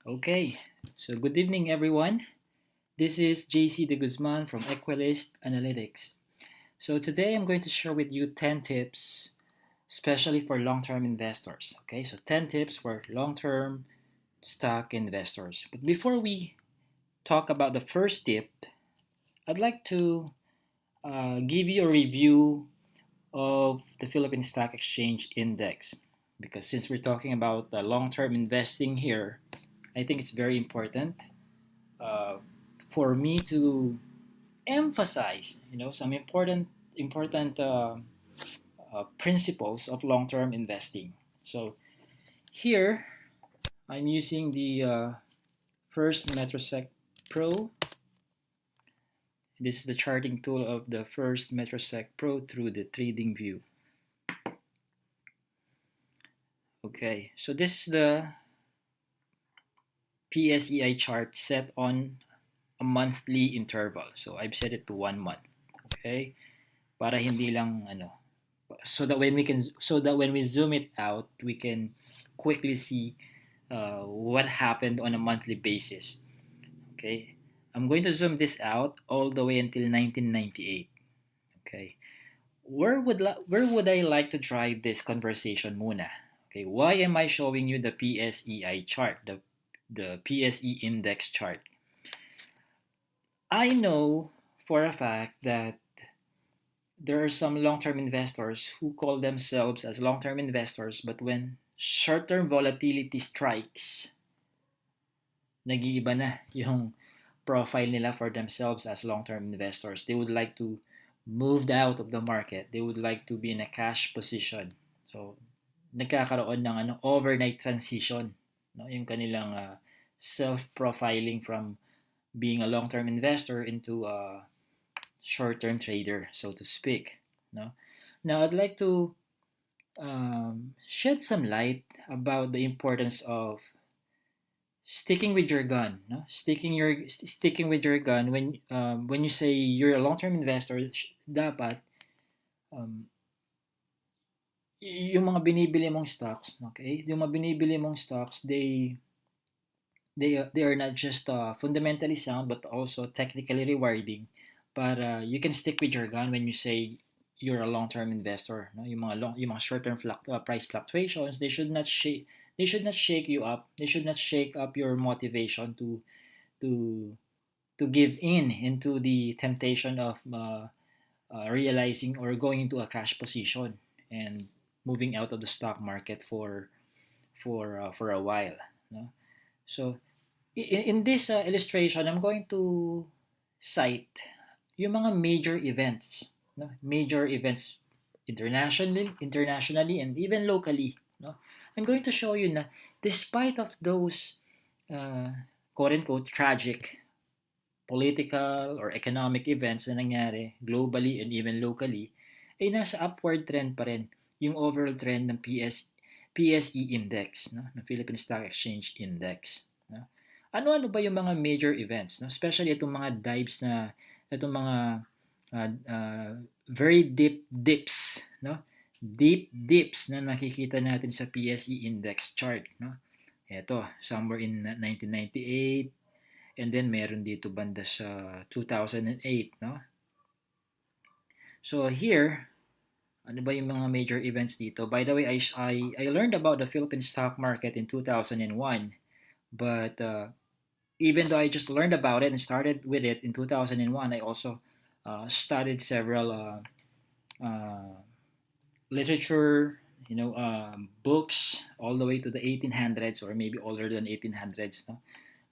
Okay, so good evening, everyone. This is Jaycee the Guzman from Equilyst Analytics. So today I'm going to share with you 10 tips, especially for long-term investors. Okay, so 10 tips for long-term stock investors. But before we talk about the first tip, I'd like to give you a review of the Philippine Stock Exchange Index. Because since we're talking about long-term investing here, I think it's very important uh, for me to emphasize, some important principles of long-term investing. So here I'm using the first Metrosec Pro. This is the charting tool of the first Metrosec Pro through the trading view. Okay, so this is the PSEI chart set on a monthly interval. So I've set it to 1 month. Okay, para hindi lang so that when we zoom it out, we can quickly see what happened on a monthly basis. Okay, I'm going to zoom this out all the way until 1998. Okay, where would I like to drive this conversation muna? Okay, why am I showing you the PSEI chart, the PSE Index chart? I know for a fact that there are some long-term investors who call themselves as long-term investors, but when short-term volatility strikes, nag-iiba na yung profile nila for themselves as long-term investors. They would like to move out of the market. They would like to be in a cash position. So nagkakaroon ng overnight transition, no? Yung kanilang self-profiling from being a long-term investor into a short-term trader, so to speak. No? Now, I'd like to shed some light about the importance of sticking with your gun. No? Sticking with your gun when you say you're a long-term investor, dapat um, yung mga binibili mong stocks, okay? Yung mga binibili mong stocks, they are not just fundamentally sound but also technically rewarding. Para you can stick with your gun when you say you're a long-term investor. No? Yung mga short-term price fluctuations, they should not shake you up. They should not shake up your motivation to to give in into the temptation of realizing or going into a cash position and moving out of the stock market for a while. No? So in this illustration, I'm going to cite yung mga major events, no? Major events internationally and even locally, no? I'm going to show you na despite of those uh, quote unquote tragic political or economic events na nangyari globally and even locally, ay nasa upward trend pa rin yung overall trend ng PSE Index, no? Ng Philippine Stock Exchange Index. No? Ano-ano ba yung mga major events? No? Especially itong mga dives itong mga very deep dips, no? Deep dips na nakikita natin sa PSE Index chart, no? Ito, somewhere in 1998, and then meron dito banda sa 2008, no? So here, ano ba yung mga major events dito? By the way, I learned about the Philippine stock market in 2001, but even though I just learned about it and started with it in 2001, I also studied several uh, literature, books all the way to the 1800s or maybe older than 1800s, no?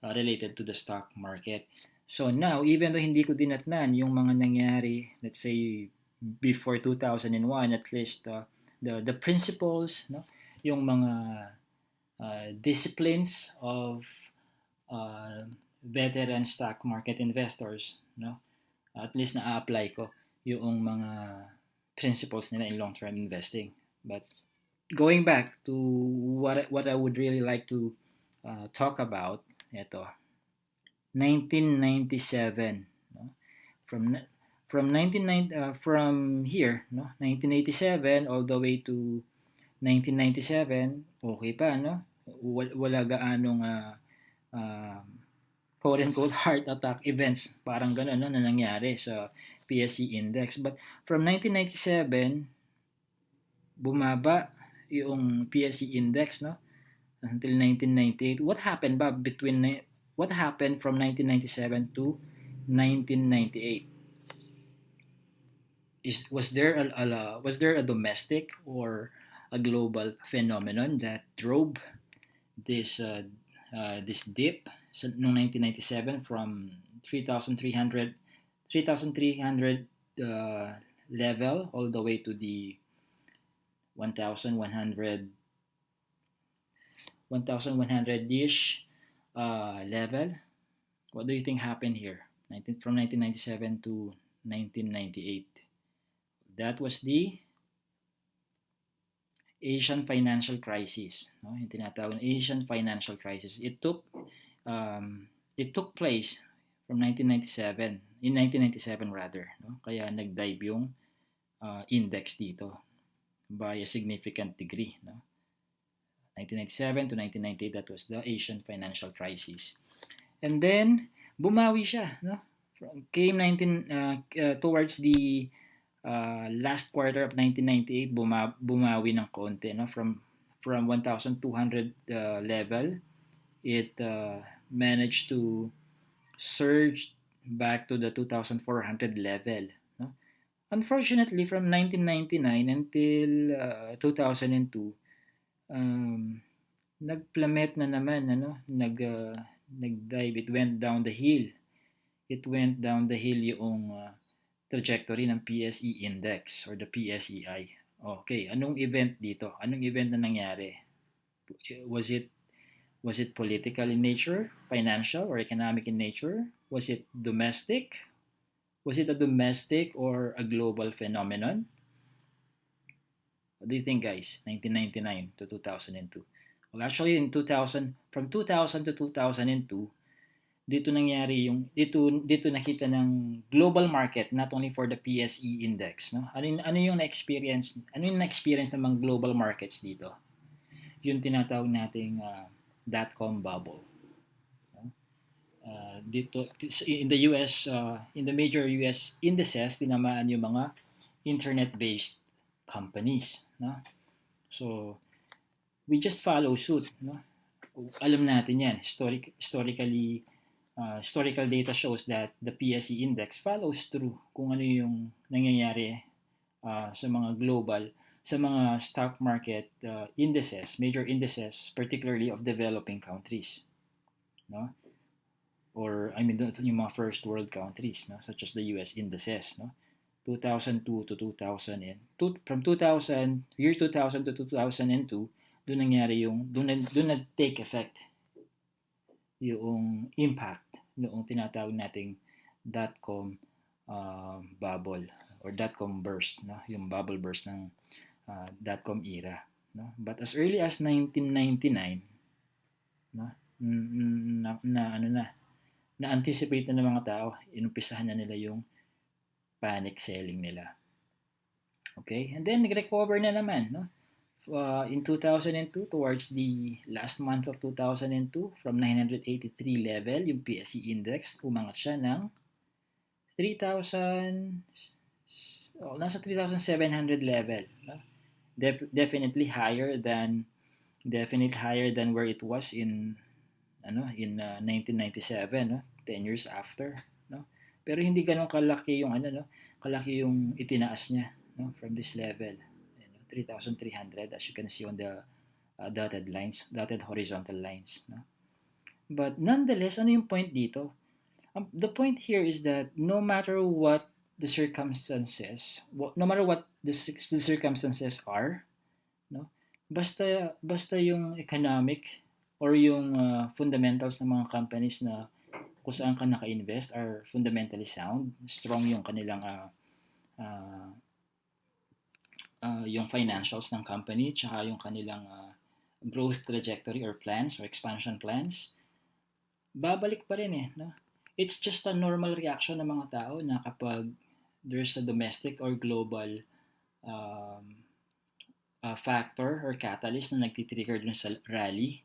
Related to the stock market. So now, even though hindi ko dinatnan yung mga nangyari, let's say, before 2001, at least the principles, no? Yung mga disciplines of uh, veteran stock market investors, no? At least na-apply ko yung mga principles nila in long-term investing. But going back to what I would really like to talk about, ito, 1997, no? From from 1990 from here, no? 1987 all the way to 1997, okay pa, no? Wala gaanong um, quote-unquote heart attack events, parang gano'n, no, na nangyari sa PSE Index. But from 1997, bumaba yung PSE Index, no, until 1998. What happened from 1997 to 1998? Was there a domestic or a global phenomenon that drove this dip noong 1997 from 3,300 level all the way to the 1,100 1,100-ish level? What do you think happened here? From 1997 to 1998. That was the Asian financial crisis, no? Yung tinatawag na Asian financial crisis. It took place from 1997, in 1997 rather, no? Kaya nag-dive yung index dito by a significant degree, no? 1997 to 1998, that was the Asian financial crisis. And then bumawi siya, no? Came 19 towards the last quarter of 1998, bumawi ng konti, no, from 1,200 level. It managed to surge back to the 2,400 level, no? Unfortunately, from 1999 until 2002, nagplamet na naman, ano, nag-dive, it went down the hill. It went down the hill yung trajectory ng PSE Index or the PSEI. Okay, anong event dito? Anong event na nangyari? Was it political in nature, financial or economic in nature? Was it domestic? Was it a domestic or a global phenomenon? What do you think, guys? 1999 to 2002. Well, actually in 2000, from 2000 to 2002, dito nakita ng global market, not only for the PSE Index, no? Ano yung na-experience ng mga global markets dito? Yung tinatawag nating dot-com bubble, no? Dito in the US, in the major US indices, tinamaan yung mga internet-based companies, no? So we just follow suit, no? Alam natin yan, historical data shows that the PSE Index follows through kung ano yung nangyayari sa mga stock market major indices, particularly of developing countries, no? Or I mean yung mga first world countries, no? Such as the US indices, no? 2002 to 2000 and from 2000 year 2000 to 2002, doon nangyari doon nag-take effect yung impact noong tinatawag nating dot-com bubble or dot-com burst, no? Yung bubble burst ng dot-com era, no? But as early as 1999, no? Na-anticipate na ng mga tao, inumpisahan na nila yung panic selling nila. Okay? And then nag-recover na naman, no? In 2002, towards the last month of 2002, from 983 level, yung PSE Index, umangat siya ng 3,000, nasa 3,700 level. No? Definitely higher than where it was in 1997, no? 10 years after, no? Pero hindi ganun kalaki yung kalaki yung itinaas niya, no, from this level. 3,300, as you can see on the dotted horizontal lines, no? But nonetheless, ano yung point dito? The point here is that no matter what the circumstances are, no? Basta yung economic or yung fundamentals ng mga companies na kung saan ka naka-invest are fundamentally sound, strong yung kanilang yung financials ng company, tsaka yung kanilang growth trajectory or plans or expansion plans, babalik pa rin, no? It's just a normal reaction ng mga tao na kapag there's a domestic or global factor or catalyst na nagtitrigger dun sa rally,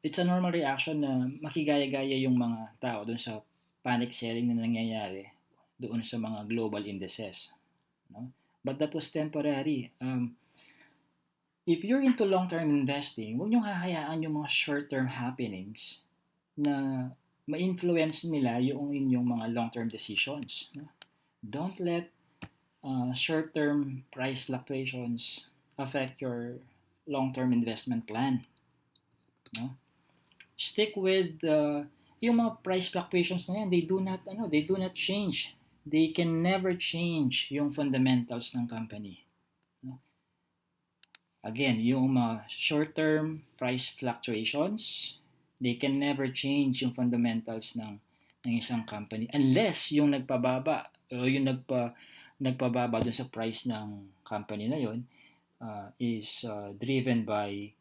It's a normal reaction na makigaya-gaya yung mga tao doon sa panic selling na nangyayari doon sa mga global indices. No? But that was temporary. If you're into long-term investing, huwag niyong hahayaan yung mga short-term happenings na ma-influence nila yung inyong mga long-term decisions. No? Don't let short-term price fluctuations affect your long-term investment plan. No? Stick with yung mga price fluctuations na yan. They do not change. They can never change yung fundamentals ng company. No? Again, yung mga short-term price fluctuations, they can never change yung fundamentals ng isang company unless yung nagpababa o yung nagpababa dun sa price ng company na yon is driven by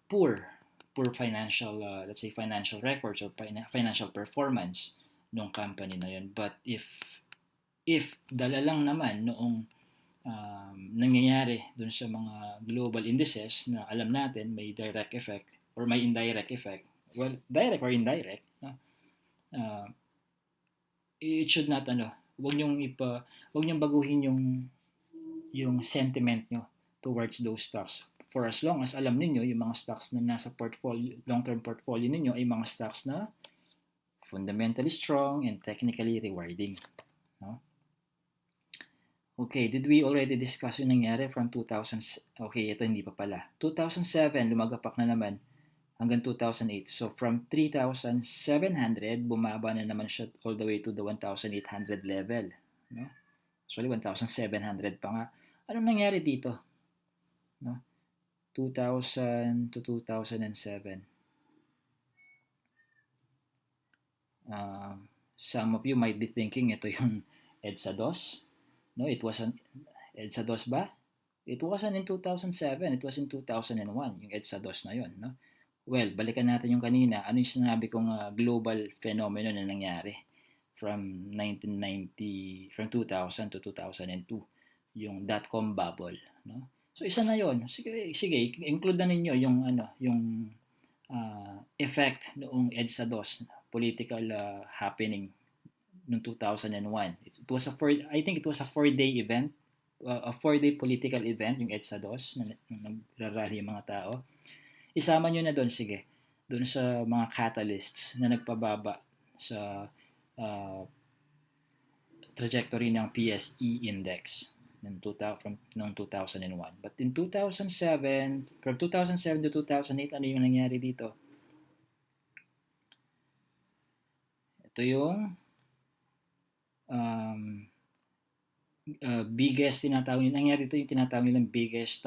poor financial let's say financial records or financial performance ng company na yon. But if dala lang naman noong nangyayari dun sa mga global indices na alam natin may direct effect or may indirect effect, well, direct or indirect, uh, it should not wag niyong baguhin yung sentiment nyo towards those stocks. For as long as alam niyo yung mga stocks na nasa portfolio, long-term portfolio niyo ay mga stocks na fundamentally strong and technically rewarding. No? Okay, did we already discuss yung nangyari from 2000? Okay, ito hindi pa pala. 2007, lumagapak na naman hanggang 2008. So from 3,700, bumaba na naman siya all the way to the 1,800 level. No? Actually, 1,700 pa nga. Anong nangyari dito? No? 2000 to 2007. Some of you might be thinking ito yung EDSA DOS. No, it wasn't EDSA DOS ba? It wasn't in 2007, it was in 2001 yung EDSA DOS na yon, no? Well, balikan natin yung kanina. Ano yung sinabi kong global phenomenon na nangyari from 2000 to 2002, yung dot-com bubble, no? So isa na yon. Sige, include na ninyo yung effect noong EDSA DOS, political happening noong 2001. I think it was a 4-day event, a 4-day political event yung EDSA DOS na nagrarally yung mga tao. Isama nyo na doon, sige, doon sa mga catalysts na nagpababa sa trajectory ng PSE Index noong 2001. But in 2007, from 2007 to 2008, ano yung nangyari dito? Ito yung biggest nangyari ito yung tinatawag nilang biggest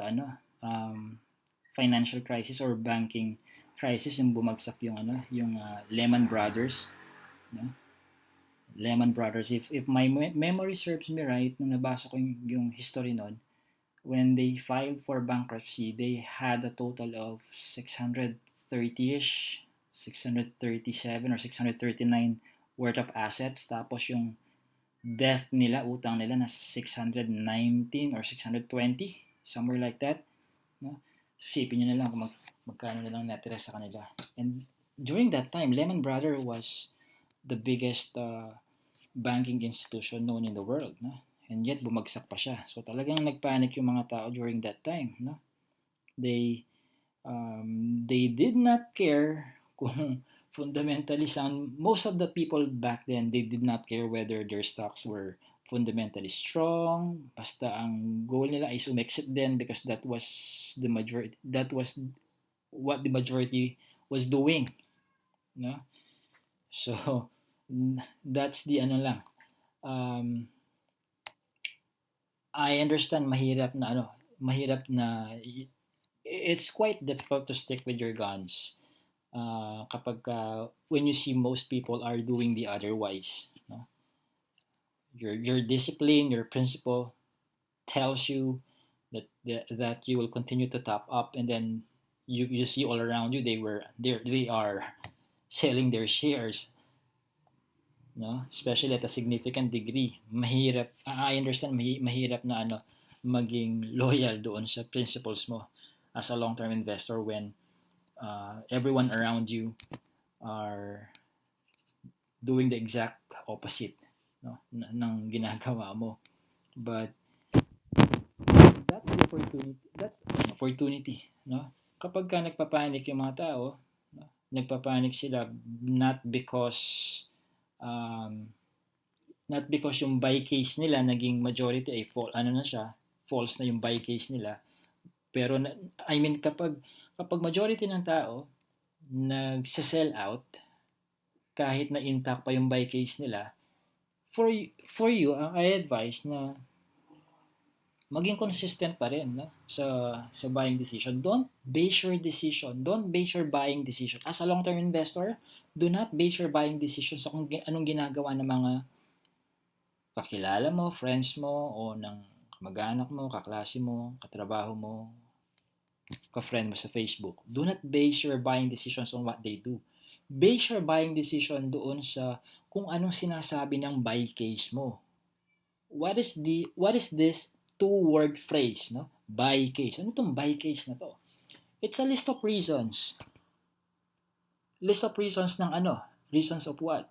financial crisis or banking crisis, yung bumagsak yung Lehman Brothers, no? Lehman Brothers, if my memory serves me right, nung nabasa ko yung history nun, when they filed for bankruptcy, they had a total of 630-ish, 637 or 639 worth of assets. Tapos yung debt nila, utang nila, nasa 619 or 620, somewhere like that. No? Susipin nyo na lang kung magkano na lang natira sa kanila. And during that time, Lehman Brothers was the biggest banking institution known in the world. No? And yet, bumagsak pa siya. So talagang nagpanic yung mga tao during that time. No? They did not care kung fundamentally sound. Most of the people back then, they did not care whether their stocks were fundamentally strong. Basta ang goal nila is umexit din because that was what the majority was doing. No? So, that's the lang. I understand mahirap na it's quite difficult to stick with your guns kapag when you see most people are doing the otherwise. No? Your discipline, your principle tells you that you will continue to top up, and then you see all around you they are selling their shares, no, especially at a significant degree. Mahirap, I understand, mahirap na maging loyal doon sa principles mo as a long-term investor when everyone around you are doing the exact opposite, no, ng ginagawa mo. But that's the opportunity, no? Kapag ka nagpapanik yung mga tao, no? Nagpapanik sila not because um, not because yung buy case nila naging majority ay false na yung buy case nila. Pero I mean kapag majority ng tao nagse-sell out kahit na intact pa yung buy case nila, for you, I advise na maging consistent pa rin, no? Sa buying decision. Don't base your buying decision as a long-term investor. Do not base your buying decision sa kung anong ginagawa ng mga kakilala mo, friends mo, o ng kamag-anak mo, kaklase mo, katrabaho mo, ka-friend mo sa Facebook. Do not base your buying decisions on what they do. Base your buying decision doon sa kung anong sinasabi ng buy case mo. What is this two-word phrase, no? Buy case. Ano tong buy case na to? It's a list of reasons. List of reasons ng ano? Reasons of what?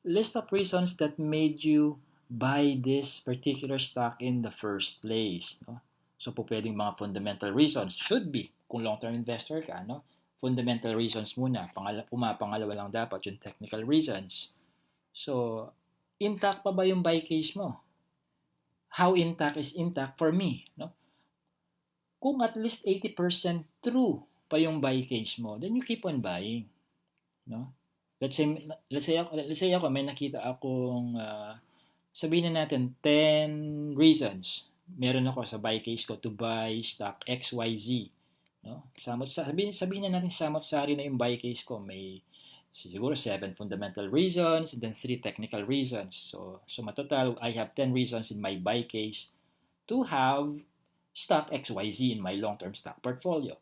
List of reasons that made you buy this particular stock in the first place, no? So po pwedeng mga fundamental reasons. Should be, kung long-term investor ka, no? Fundamental reasons muna. Pumapangalawa lang dapat yung technical reasons. So, intact pa ba yung buy case mo? How intact is intact for me, no? Kung at least 80% true pa yung buy case mo, then you keep on buying, no? Let's say ako may nakita akong sabihin na natin 10 reasons. Meron ako sa buy case ko to buy stock XYZ, no? Sabihin na natin samot-sari na yung buy case ko, may siguro 7 fundamental reasons and then 3 technical reasons. So matotal, I have 10 reasons in my buy case to have stock XYZ in my long-term stock portfolio.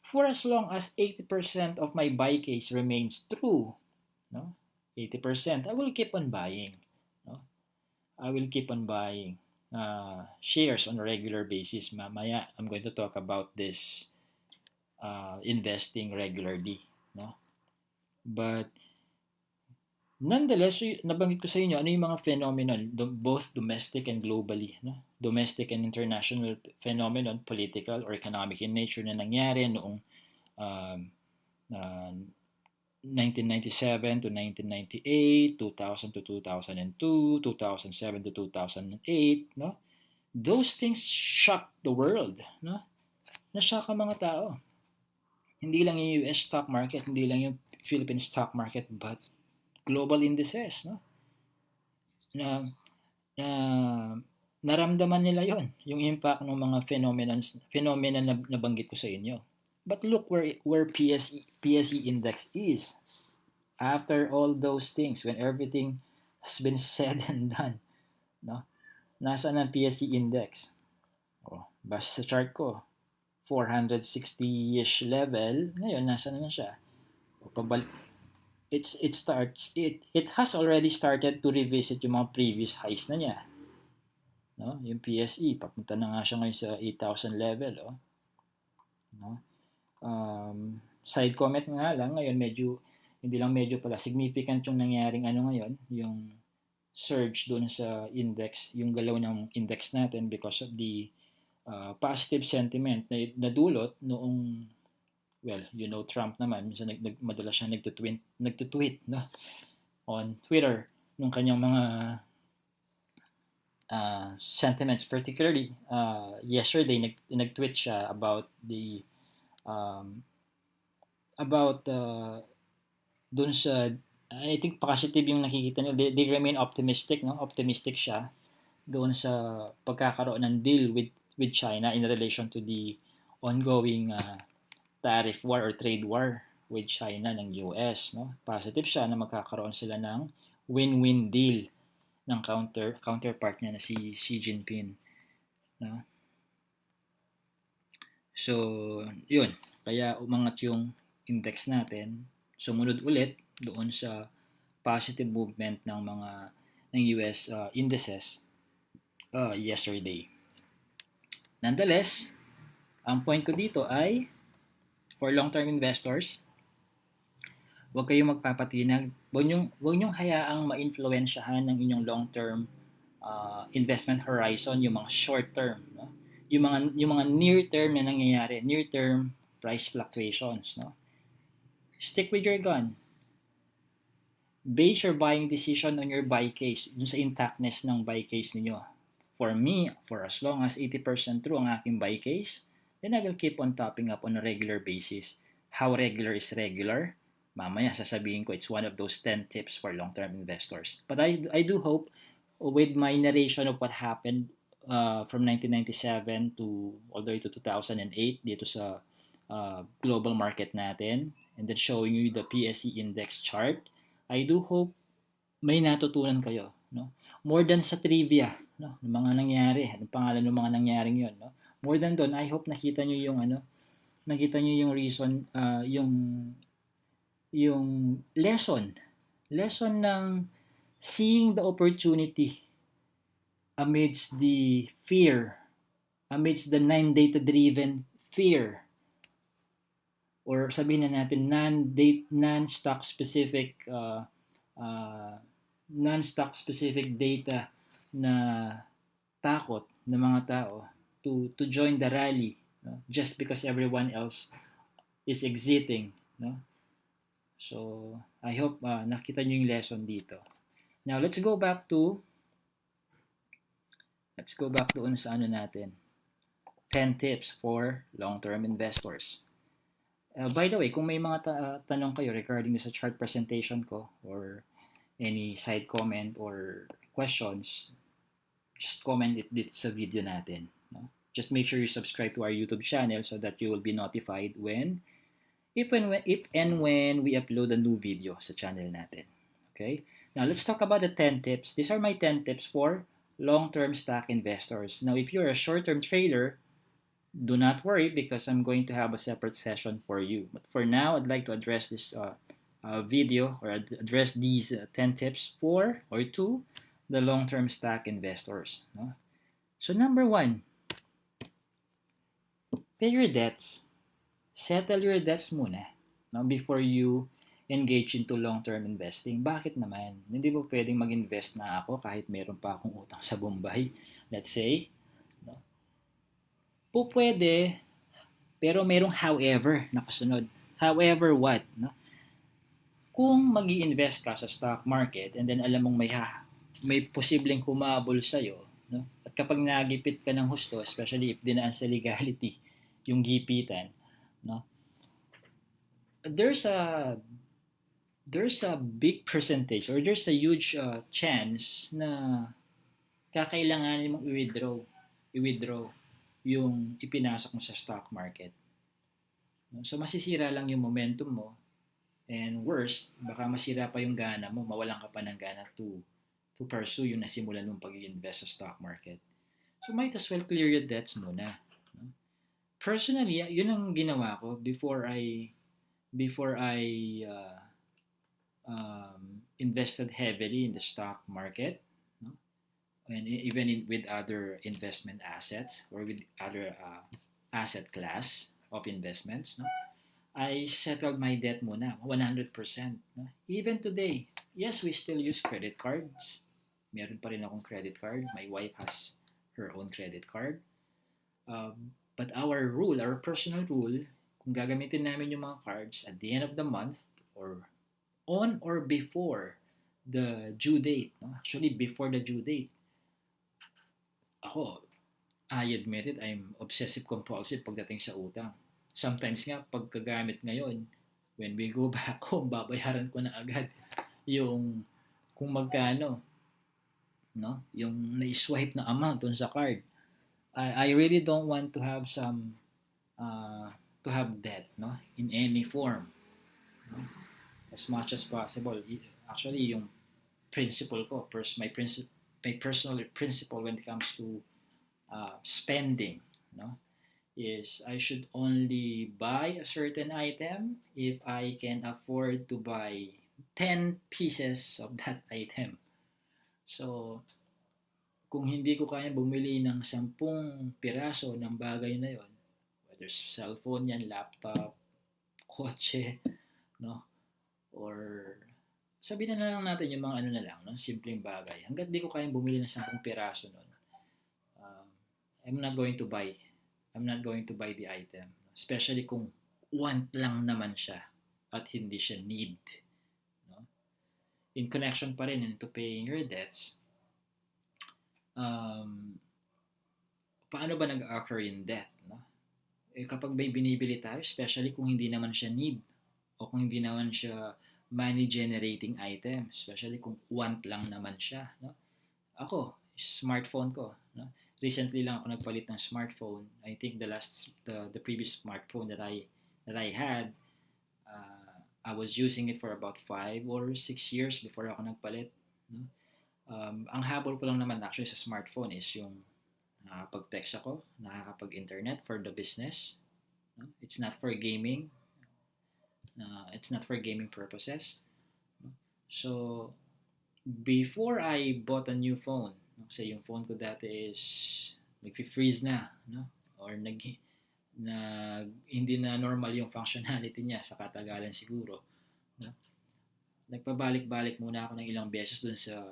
For as long as 80% of my buy case remains true, no? 80%, I will keep on buying, no? I will keep on buying shares on a regular basis. Mamaya, I'm going to talk about this investing regularly, no? But nonetheless, nabanggit ko sa inyo ano yung mga phenomenon, both domestic and globally, no? Domestic and international phenomenon, political or economic in nature na nangyari noong um, 1997 to 1998, 2000 to 2002, 2007 to 2008, no? Those things shocked the world, no? Na-shock ang mga tao. Hindi lang yung US stock market, hindi lang yung Philippine stock market, but global indices, no? Na naramdaman nila yon, yung impact ng mga phenomena na nabanggit ko sa inyo. But look where PSE Index is after all those things, when everything has been said and done, no? Nasaan ang PSE Index? Oh, basta sa chart ko, 460-ish level, ngayon nasaan na siya? O, it has already started to revisit yung mga previous highs na niya, no? Yung PSE papunta na nga siya ngayon sa 8,000 level, oh. No? Side comment nga lang ngayon, hindi lang medyo pala significant yung nangyaring ngayon, yung surge doon sa index, yung galaw ng index natin because of the positive sentiment na nadulot noong, well, Trump naman, minsan madalas siya nagtutweet, no? On Twitter nung kanyang mga sentiments, particularly yesterday nag-tweet siya about the dun sa, I think positive yung nakikita nila. They remain optimistic, no? Optimistic siya doon sa pagkakaroon ng deal with China in relation to the ongoing tariff war or trade war with China ng US, no? Positive siya na magkakaroon sila ng win-win deal ng counterpart niya na si Xi Jinping, no? So, yun. Kaya umangat yung index natin. Sumunod ulit doon sa positive movement ng US indices yesterday. Nonetheless, ang point ko dito ay For long-term investors, huwag kayong magpapatinag. Huwag niyong hayaang ma-influensyahan ng inyong long-term investment horizon, yung mga short term, no? Yung mga near term na nangyayari, near term price fluctuations, no? Stick with your gun. Base your buying decision on your buy case, dun sa intactness ng buy case niyo. For me, for as long as 80% true ang aking buy case, then I will keep on topping up on a regular basis. How regular is regular? Mamaya sasabihin ko it's one of those 10 tips for long-term investors. But I do hope with my narration of what happened from 1997 to all the way to 2008 dito sa global market natin, and then showing you the PSE Index chart, I do hope may natutunan kayo, no? More than sa trivia, no? Ng mga nangyari, ang pangalan ng mga nangyaring 'yon, no? More than doon, I hope nakita niyo yung nakita niyo yung reason, yung lesson ng seeing the opportunity amidst the fear, amidst the non-data driven fear, or sabihin na natin non-stock specific non-stock specific data na takot ng mga tao to join the rally, no? Just because everyone else is exiting, no? So I hope nakita niyo yung lesson dito. Now let's go back to sa ano natin, 10 tips for long-term investors. By the way, kung may mga tanong kayo regarding sa chart presentation ko or any side comment or questions, just comment it dito sa video natin, no? Just make sure you subscribe to our YouTube channel so that you will be notified if and when we upload a new video sa channel natin. Okay? Now, let's talk about the 10 tips. These are my 10 tips for long-term stock investors. Now, if you're a short-term trader, do not worry because I'm going to have a separate session for you. But for now, I'd like to address this video or address these 10 tips to the long-term stock investors. No? So number 1, pay your debts. Settle your debts muna, no, before you engage into long-term investing. Bakit naman? Hindi ba pwedeng mag-invest na ako kahit meron pa akong utang sa Bombay? Let's say, no? Pwede, pero merong however na kasunod. However what? No? Kung mag-i-invest ka sa stock market and then alam mong may posibleng humabol sa'yo, no? At kapag nagipit ka ng husto, especially if dinaan sa legality yung gipitan, no? There's a big percentage or there's a huge chance na kakailanganin mong i-withdraw yung ipinasok mo sa stock market. So masisira lang yung momentum mo, and worst, baka masira pa yung gana mo, mawalan ka pa ng gana to pursue yung nasimulan mong pag-i-invest sa stock market. So might as well clear your debts muna. No? Personally, yun ang ginawa ko before I invested heavily in the stock market, no? And even with other investment assets or with other asset class of investments, no? I settled my debt muna, 100%. No? Even today, yes, we still use credit cards. Meron pa rin akong credit card. My wife has her own credit card. But our personal rule, kung gagamitin namin yung mga cards at the end of the month or on or before the due date, no? Actually before the due date, ako, I admit it, I'm obsessive compulsive pagdating sa utang. Sometimes nga, pagkagamit ngayon, when we go back home, babayaran ko na agad yung kung magkano, no? Yung na-swipe na amount dun sa card. I really don't want to have to have debt, no? In any form. No? As much as possible. Actually, yung principle ko, my personal principle when it comes to spending, no, is I should only buy a certain item if I can afford to buy 10 pieces of that item. So, kung hindi ko kaya bumili ng 10 piraso ng bagay na yon, whether cellphone yan, laptop, kotse, no? Or sabihin na lang natin yung mga ano na lang, no? Simpleng bagay. Hangga't di ko kayang bumili ng 10 piraso nun, um, I'm not going to buy. I'm not going to buy the item. Especially kung want lang naman siya at hindi siya need. No? In connection pa rin into paying your debts, um, paano ba nag-occur in debt? No? Kapag may binibili tayo, especially kung hindi naman siya need o kung hindi naman siya money generating item, especially kung want lang naman siya. No? Ako, smartphone ko. No? Recently lang ako nagpalit ng smartphone. I think the previous smartphone that I had, I was using it for about 5 or 6 years before ako nagpalit. No? Ang habol ko lang naman actually sa smartphone is yung nakakapag-text ako, nakakapag-internet for the business. No? It's not for gaming. It's not for gaming purposes. No? So, before I bought a new phone, no? Kasi yung phone ko dati is nag-freeze na, no? Or hindi na normal yung functionality niya sa katagalan siguro. No? Nagpabalik-balik muna ako ng ilang beses dun sa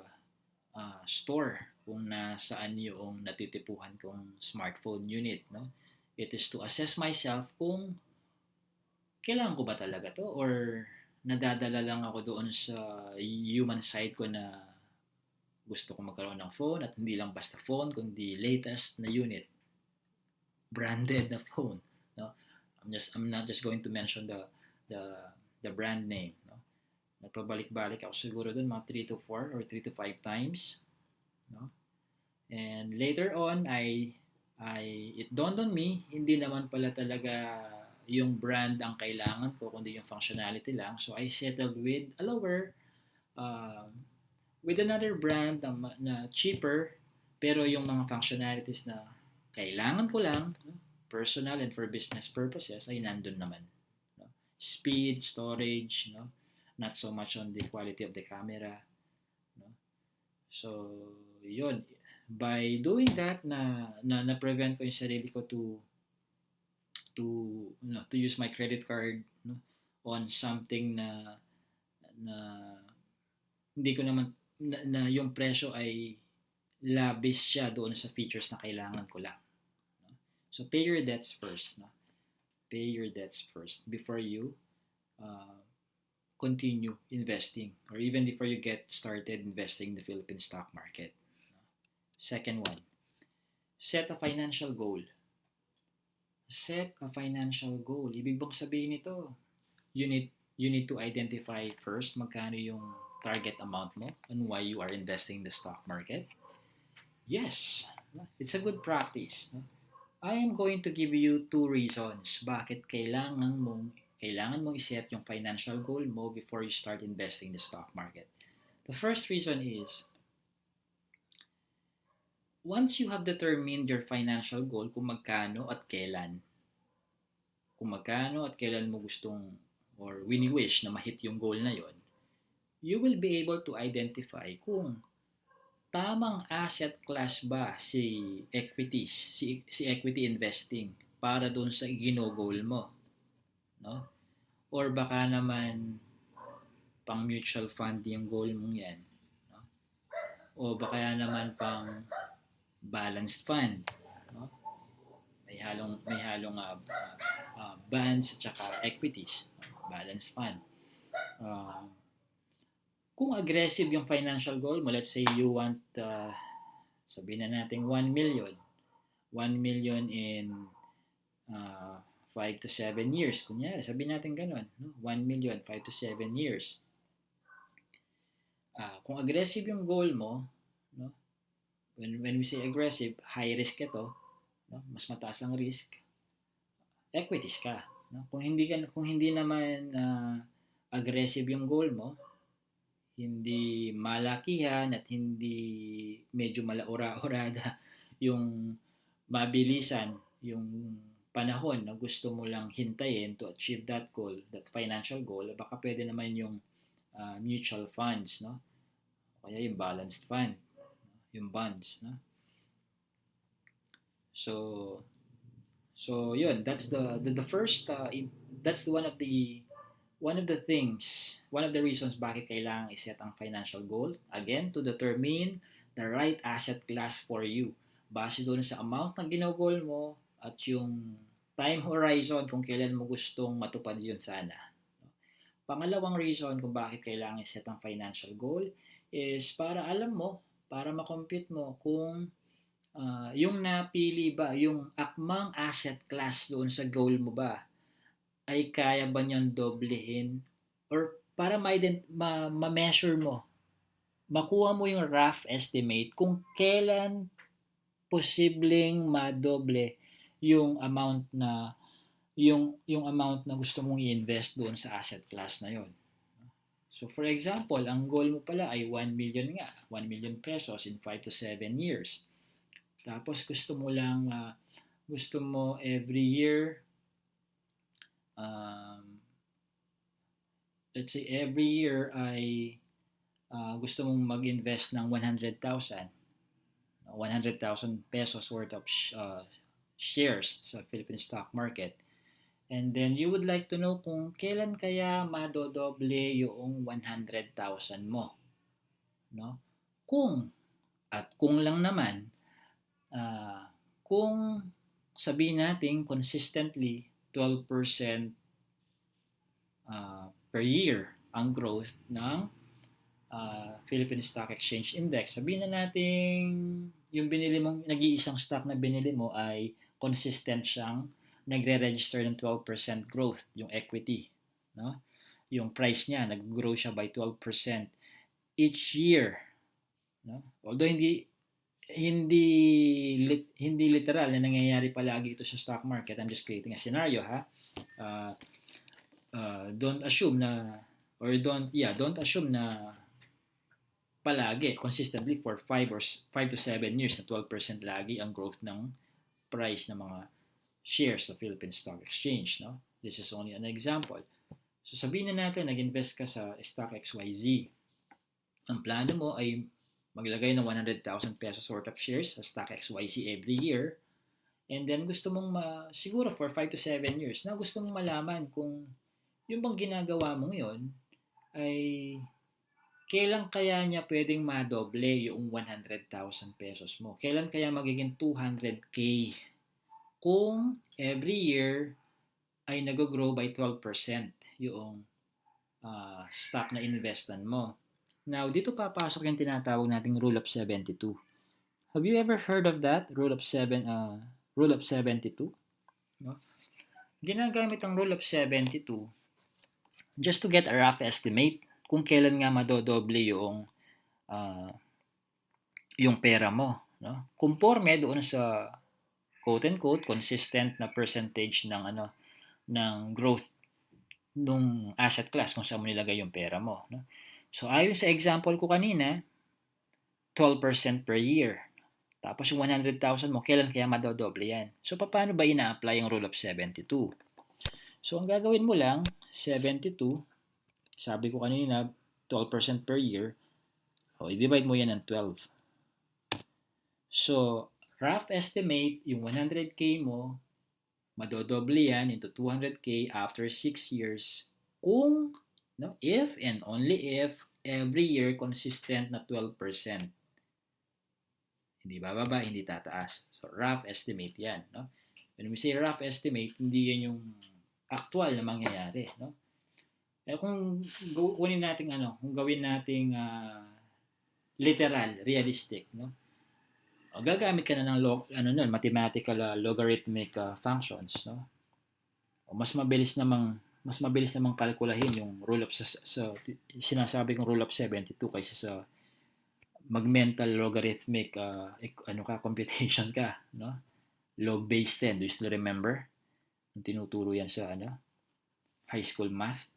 store kung nasaan yung natitipuhan kong smartphone unit. No? It is to assess myself kung kailangan ko ba talaga to or nadadala lang ako doon sa human side ko na gusto ko magkaroon ng phone at hindi lang basta phone kundi latest na unit, branded na phone. No? I'm not just going to mention the the brand name. No? Nagpabalik-balik ako siguro doon mga 3 to 4 or 3 to 5 times. No? And later on, it dawned on me, hindi naman pala talaga yung brand ang kailangan ko, kundi yung functionality lang. So I settled with a lower, with another brand na cheaper, pero yung mga functionalities na kailangan ko lang, no? Personal and for business purposes, ay nandun naman. No? Speed, storage, no? Not so much on the quality of the camera. No? So, yun. By doing that, na-prevent ko yung sarili ko to use my credit card, no, on something na hindi ko naman na yung presyo ay labis siya doon sa features na kailangan ko lang. No? So pay your debts first. No? Pay your debts first before you continue investing or even before you get started investing in the Philippine stock market. Second one, set a financial goal. Set a financial goal. Ibig bang sabihin nito, you need to identify first magkano yung target amount mo and why you are investing in the stock market. Yes, it's a good practice. I am going to give you 2 reasons bakit kailangan mong iset yung financial goal mo before you start investing in the stock market. The first reason is, once you have determined your financial goal kung magkano at kailan mo gustong or wini-wish na ma-hit yung goal na yon, you will be able to identify kung tamang asset class ba si equity investing para doon sa gino-goal mo, no? Or baka naman pang mutual fund yung goal mong yan, no? O baka naman pang balanced fund, no? May halong bonds at saka equities, balanced fund. Kung aggressive yung financial goal mo, let's say you want, sabihin na natin 1 million. 1 million in 5 to 7 years. Kunyari, sabihin natin ganun. No? 1 million, 5 to 7 years. Kung aggressive yung goal mo, no? When we say aggressive, high risk ito, no? Mas mataas ang risk, equities ka. No? Kung hindi naman aggressive yung goal mo, hindi malakihan at hindi medyo malaura-urada yung mabilisan yung panahon na gusto mo lang hintayin to achieve that goal, that financial goal, baka pwede naman yung mutual funds, no? Kaya yung balanced fund, yung bonds, no? So yun, that's the first that's one of the reasons bakit kailangan iset ang financial goal. Again, to determine the right asset class for you. Base doon sa amount na ginagol mo at yung time horizon kung kailan mo gustong matupad yun sana. Pangalawang reason kung bakit kailangan iset ang financial goal is para alam mo, para makompute mo kung yung napili ba, yung akmang asset class doon sa goal mo ba, ay kaya ba niyang doblehin or para ma-measure mo, makuha mo yung rough estimate kung kailan posibleng madoble yung amount na yung amount na gusto mong i-invest doon sa asset class na yon. So for example, ang goal mo pala ay 1 million nga, 1 million pesos in 5 to 7 years. Tapos gusto mo every year, let's say every year ay gusto mong mag-invest ng 100,000 pesos worth of shares sa Philippine stock market. And then you would like to know kung kailan kaya madodoble yung 100,000 mo, no? Kung lang naman kung sabihin natin consistently 12% per year ang growth ng Philippine Stock Exchange Index. Sabihin na natin yung binili mong nag-iisang stock na binili mo ay consistent siyang nagre-register ng 12% growth, yung equity, no? Yung price niya nag-grow siya by 12% each year, no? Although hindi literal na nangyayari palagi ito sa stock market. I'm just creating a scenario, ha. Don't assume na palagi consistently for 5 to 7 years na 12% lagi ang growth ng price ng mga shares sa Philippine Stock Exchange, no? This is only an example. So sabihin na natin nag-invest ka sa stock XYZ. Ang plano mo ay maglagay ng 100,000 pesos worth of shares sa stock XYZ every year. And then gusto mong siguro for 5 to 7 years na gusto mong malaman kung yung bang ginagawa mong yon ay kailan kaya niya pwedeng madoble yung 100,000 pesos mo? Kailan kaya magiging 200k kung every year ay nag-grow by 12% yung stock na investan mo? Now, dito papasok yung tinatawag nating Rule of 72. Have you ever heard of that? Rule of 72? No? Ginagamit ang Rule of 72 just to get a rough estimate kung kailan nga madodoble yung pera mo, no? Conforme doon sa quote and quote consistent na percentage ng growth nung asset class kung saan mo nilagay yung pera mo, no? So ayon sa example ko kanina, 12% per year. Tapos yung 100,000 mo, kailan kaya madodoble yan? So paano ba ina-apply yung Rule of 72? So ang gagawin mo lang, 72, sabi ko kanina, 12% per year, i-divide mo yan ng 12. So, rough estimate, yung 100k mo, madodoble yan into 200k after 6 years kung, no, if and only if every year consistent na 12%. Hindi bababa, hindi tataas. So, rough estimate yan, no? When we say rough estimate, hindi yan yung actual na mangyayari, no? Kung gawin nating literal, realistic, no? Gagamit ka na ng mathematical logarithmic functions, no? Mas mabilis namang kalkulahin yung rule of sinasabi kong rule of 72 kaysa sa mag-mental logarithmic computation ka, no? Log base 10, do you still remember? Tinuturo yan sa high school math.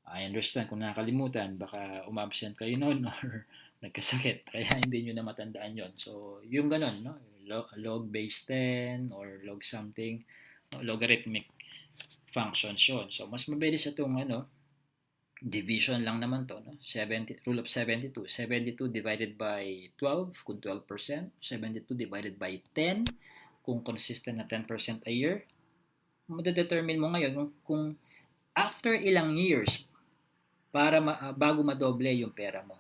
I understand kung nakakalimutan, baka umabsent kayo noon or nagkasakit, kaya hindi nyo na matandaan yon. So, yung ganun, no? Log base 10 or log something, no? Logarithmic functions yun. So, mas mabilis itong division lang naman to, no? Rule of 72. 72 divided by 12 kung 12%. 72 divided by 10 kung consistent na 10% a year. Madedetermine mo ngayon kung after ilang years para bago madoble yung pera mo,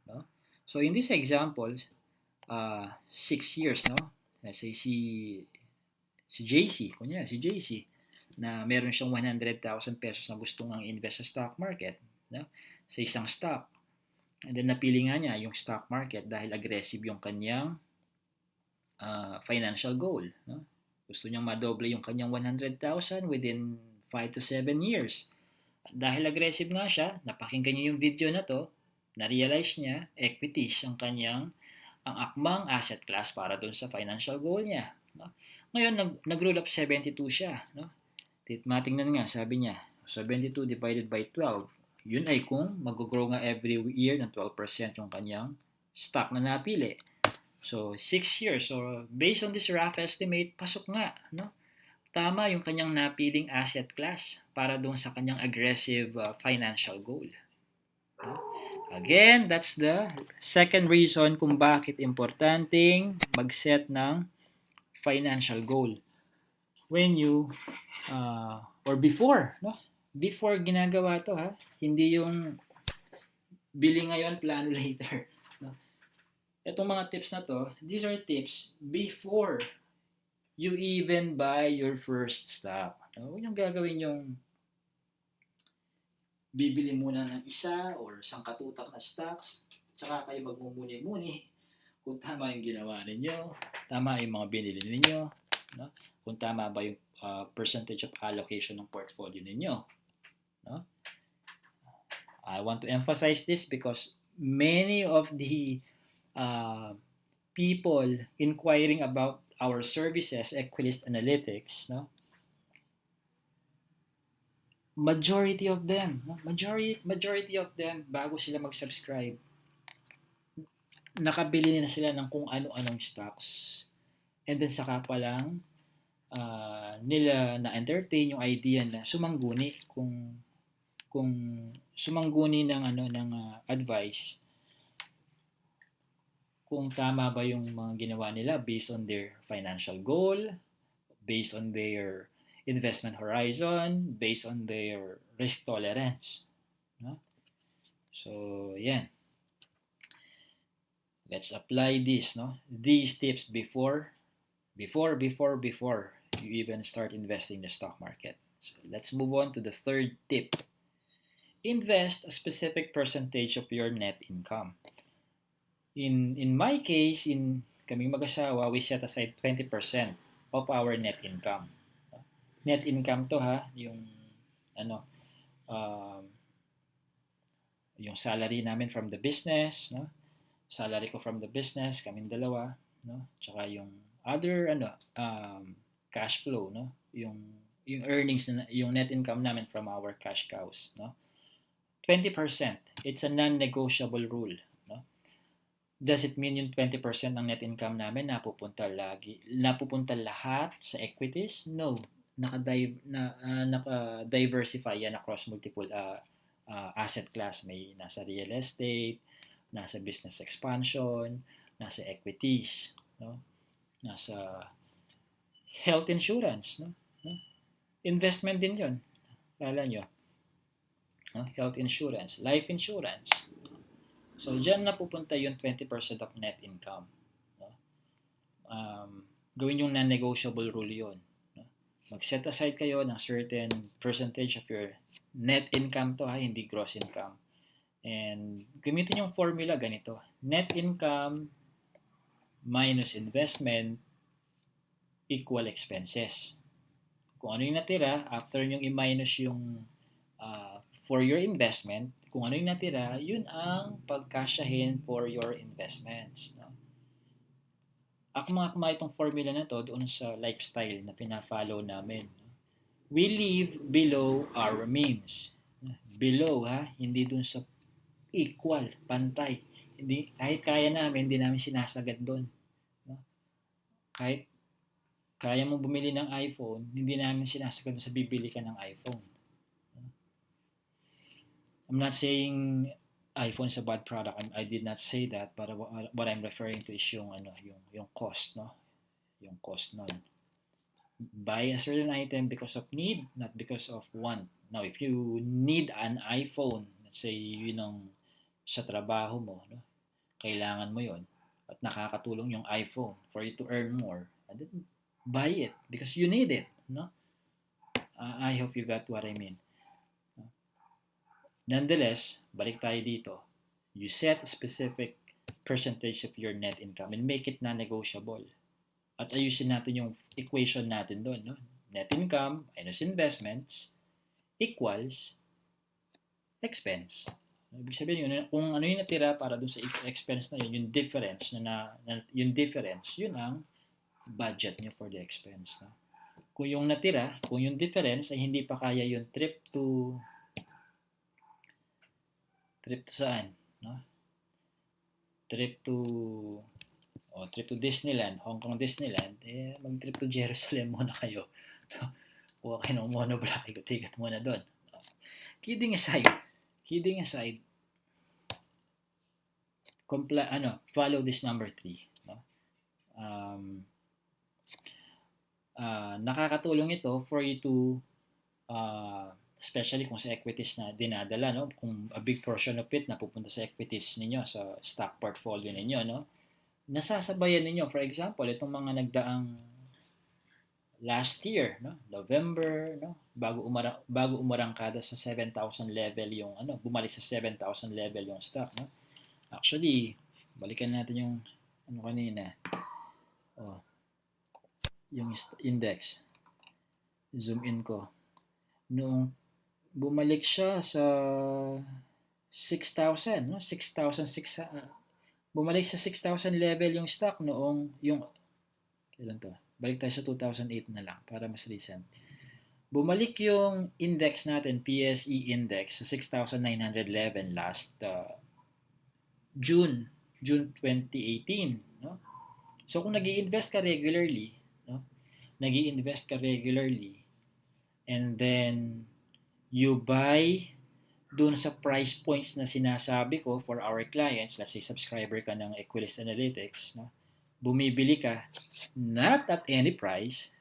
no? So in this example, 6 years, no? Let's say si Jaycee, kunya si Jaycee na meron siyang 100,000 pesos na gustong ang invest sa stock market, no? Sa isang stock. And then napili nga niya yung stock market dahil aggressive yung kanyang financial goal, no? Gusto niyang madoble yung kanyang 100,000 within 5 to 7 years. At dahil aggressive nga siya, napakinggan niyo yung video na to, na-realize niya, equities ang kanyang ang akmang asset class para doon sa financial goal niya. No? Ngayon, nag-rule of 72 siya. No? Matingnan nga, sabi niya, 72 divided by 12. Yun ay kung mag-grow nga every year ng 12% yung kanyang stock na napili. So, 6 years. So, based on this rough estimate, pasok nga. No? Tama yung kanyang napiling asset class para doon sa kanyang aggressive financial goal. Again, that's the second reason kung bakit importanteng mag-set ng financial goal. When you, or before, no? Before ginagawa to, ha? Hindi yung bili ngayon, plano later. No? Itong mga tips na to, these are tips before you even buy your first stock. No? Huwag yung gagawin yung bibili muna ng isa or isang katutak na stocks, tsaka kayo magmumuni-muni kung tama yung ginawa ninyo, tama yung mga binili ninyo, no? Kung tama ba yung percentage of allocation ng portfolio ninyo. No? I want to emphasize this because many of the people inquiring about our services, Equilyst Analytics, no? Majority of them, bago sila mag-subscribe, nakabili na sila ng kung ano-anong stocks. And then saka pa lang nila na-entertain yung idea na sumangguni kung sumangguni ng advice kung tama ba yung mga ginawa nila based on their financial goal, based on their investment horizon, based on their risk tolerance. No? So, yan. Let's apply this, no? These tips before you even start investing in the stock market. So, let's move on to the third tip. Invest a specific percentage of your net income. In my case, in kaming mag-asawa, we set aside 20% of our net income. Net income to, ha, yung yung salary namin from the business, no? Salary ko from the business, kaming dalawa, no? Tsaka yung other cash flow, no? Yung earnings, yung net income namin from our cash cows, no? 20%. It's a non-negotiable rule, no? Does it mean yung 20% ng net income namin napupunta lahat sa equities? No. Naka-diversify yan across multiple asset class. May nasa real estate, nasa business expansion, nasa equities, no? Nasa health insurance, no? Investment din 'yon. Kala nyo, no? Health insurance, life insurance. So diyan napupunta yung 20% of net income, no? Gawin yung non-negotiable rule 'yon. Mag-set aside kayo ng certain percentage of your net income to, ha, hindi gross income. And gamitin yung formula ganito. Net income minus investment equal expenses. Kung ano yung natira, after yung i-minus yung for your investment, kung ano yung natira, yun ang pagkasyahin for your investments. No? Akma itong formula na to doon sa lifestyle na pina-follow namin. We live below our means. Below, ha? Hindi doon sa equal, pantay. Hindi, kahit kaya namin, hindi namin sinasagad doon. No? Kahit kaya mo bumili ng iPhone, hindi namin sinasagad doon sa bibili ka ng iPhone. I'm not saying iPhone is a bad product. I did not say that, but what I'm referring to is yung cost, no? Yung cost nun. buy a certain item because of need, not because of want. Now, if you need an iPhone, let's say yun ang sa trabaho mo, no? Kailangan mo yon at nakakatulong yung iPhone for you to earn more, and then buy it because you need it, no? I hope you got what I mean. Nonetheless, balik tayo dito. You set a specific percentage of your net income and make it non-negotiable. At ayusin natin yung equation natin doon, no? Net income minus investments equals expense. Ibig sabihin yun, kung ano yung natira para doon sa expense na yun, yung difference yun ang budget niyo for the expense. No? Kung yung natira, kung yung difference ay hindi pa kaya yung trip to saan? No? Trip to Disneyland, Hong Kong Disneyland, mag-trip to Jerusalem muna kayo. Kuha kayo ng monoblock, ticket muna doon. Kidding aside, follow this number 3. No? Nakakatulong ito for you to, especially kung sa equities na dinadala, no? Kung a big portion of it napupunta sa equities ninyo, sa stock portfolio ninyo, no? Nasasabayan ninyo, for example, itong mga nagdaang last year, no? November, no? Bago umarangkada sa 7,000 level yung bumalik sa 7,000 level yung stock, no? Actually, balikan natin yung kanina. Yung index. Zoom in ko. Noong bumalik siya sa 6,000, no? 6,600. Bumalik sa 6,000 level yung stock noong kailan to? Balik tayo sa 2008 na lang para mas recent. Bumalik yung index natin, PSE Index, sa 6,911 last June 2018. No? So kung nag-i-invest ka regularly, no? And then you buy doon sa price points na sinasabi ko for our clients, let's say subscriber ka ng Equilyst Analytics, no? Bumibili ka not at any price,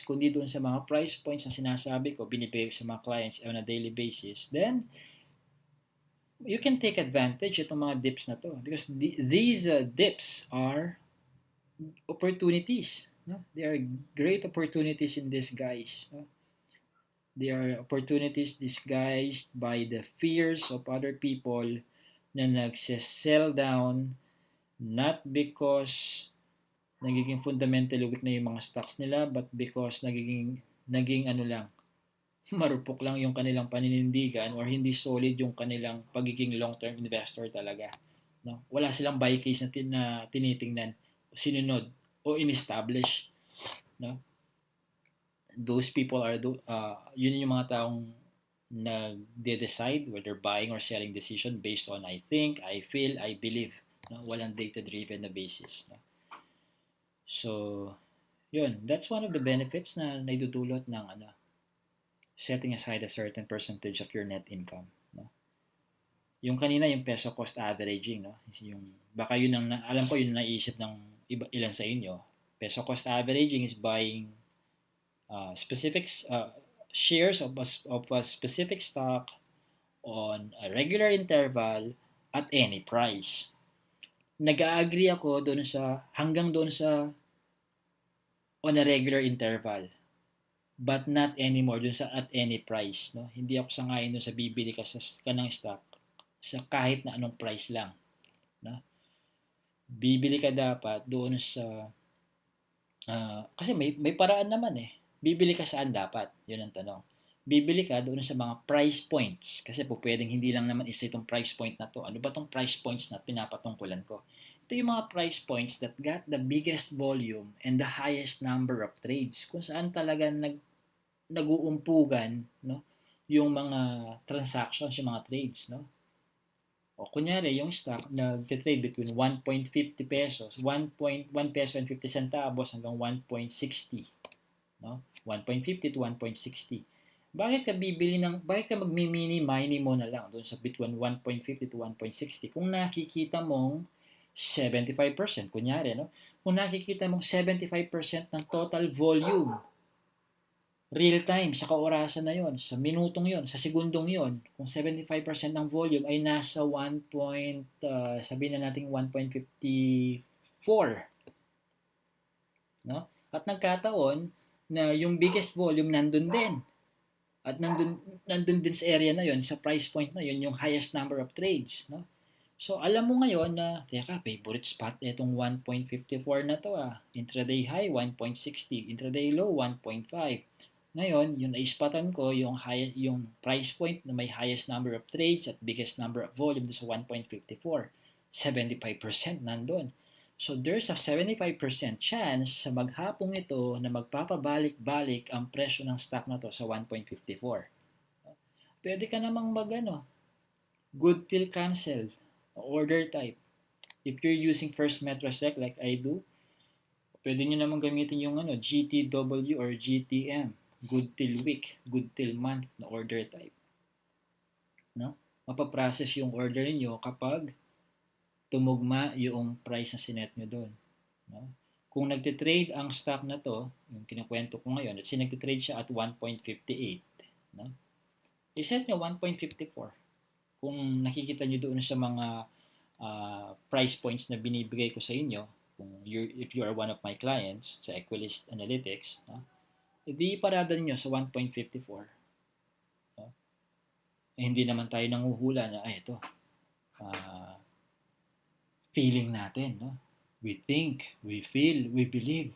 kundi doon sa mga price points na sinasabi ko, binibigay sa mga clients on a daily basis, then you can take advantage itong mga dips na to because these dips are opportunities. No? They are great opportunities in disguise. No? They are opportunities disguised by the fears of other people na nagsisell down not because nagiging fundamentally weak na yung mga stocks nila but because naging marupok lang yung kanilang paninindigan or hindi solid yung kanilang pagiging long-term investor talaga. No? Wala silang buy case na tinitingnan, sinunod o in-establish. No? Those people are yun yung mga taong nagde-decide whether buying or selling decision based on I think, I feel, I believe. No? Walang data-driven na basis. No? So, yun. That's one of the benefits na naidudulot ng setting aside a certain percentage of your net income. No? Yung kanina, yung peso cost averaging. No? Baka yun ang, alam ko yun ang naisip ng ilan sa inyo. Peso cost averaging is buying specific shares of a specific stock on a regular interval at any price. Nag-agree ako hanggang doon sa on a regular interval but not anymore doon sa at any price. No? Hindi ako sangayon doon sa bibili ka ng stock sa kahit na anong price lang. No? Bibili ka dapat doon sa kasi may paraan naman eh. Bibili ka saan dapat? Yun ang tanong. Bibili ka doon sa mga price points. Kasi po pwedeng hindi lang naman isa itong price point na to. Ano ba itong price points na pinapatungkulan ko? Ito yung mga price points that got the biggest volume and the highest number of trades. Kung saan talaga nag-uumpugan, no? Yung mga transactions, yung mga trades. No? O kunyari, yung stock nag-trade between 1.50 pesos, 1 peso and 50 centavos hanggang 1.60. No? 1.50 to 1.60. Bakit ka magmi-mini-mini mo na lang doon sa between 1.50 to 1.60 kung nakikita mong 75%, kunyari, no? Kung nakikita mong 75% ng total volume, real time, sa kaorasan na yon, sa minutong yon, sa segundong yon, kung 75% ng volume ay nasa 1. Sabihin na natin 1.54, no? At nagkataon na yung biggest volume nandun din. At nandun din sa area na yon, sa price point na yon, yung highest number of trades, no? So, alam mo ngayon na, teka, favorite spot itong 1.54 na to ah. Intraday high, 1.60. Intraday low, 1.5. Ngayon, yung naispatan ko, yung price point na may highest number of trades at biggest number of volume sa 1.54. 75% nandun. So, there's a 75% chance sa maghapong ito na magpapabalik-balik ang presyo ng stock na to sa 1.54. Pwede ka namang good till cancel, order type. If you're using First Metrosec like I do, pwede nyo naman gamitin yung GTW or GTM, good till week, good till month na order type. No? Mapaprocess yung order niyo kapag tumugma yung price na sinet nyo doon. No? Kung nagtitrade ang stock na to, yung kinukwento ko ngayon, at nagtitrade siya at 1.58, no? I-set nyo 1.54. Kung nakikita nyo doon sa mga price points na binibigay ko sa inyo, if you are one of my clients sa Equilyst Analytics, no? Hindi parada niyo sa 1.54. No? Hindi naman tayo nanguhula na, ito, feeling natin, no? We think, we feel, we believe.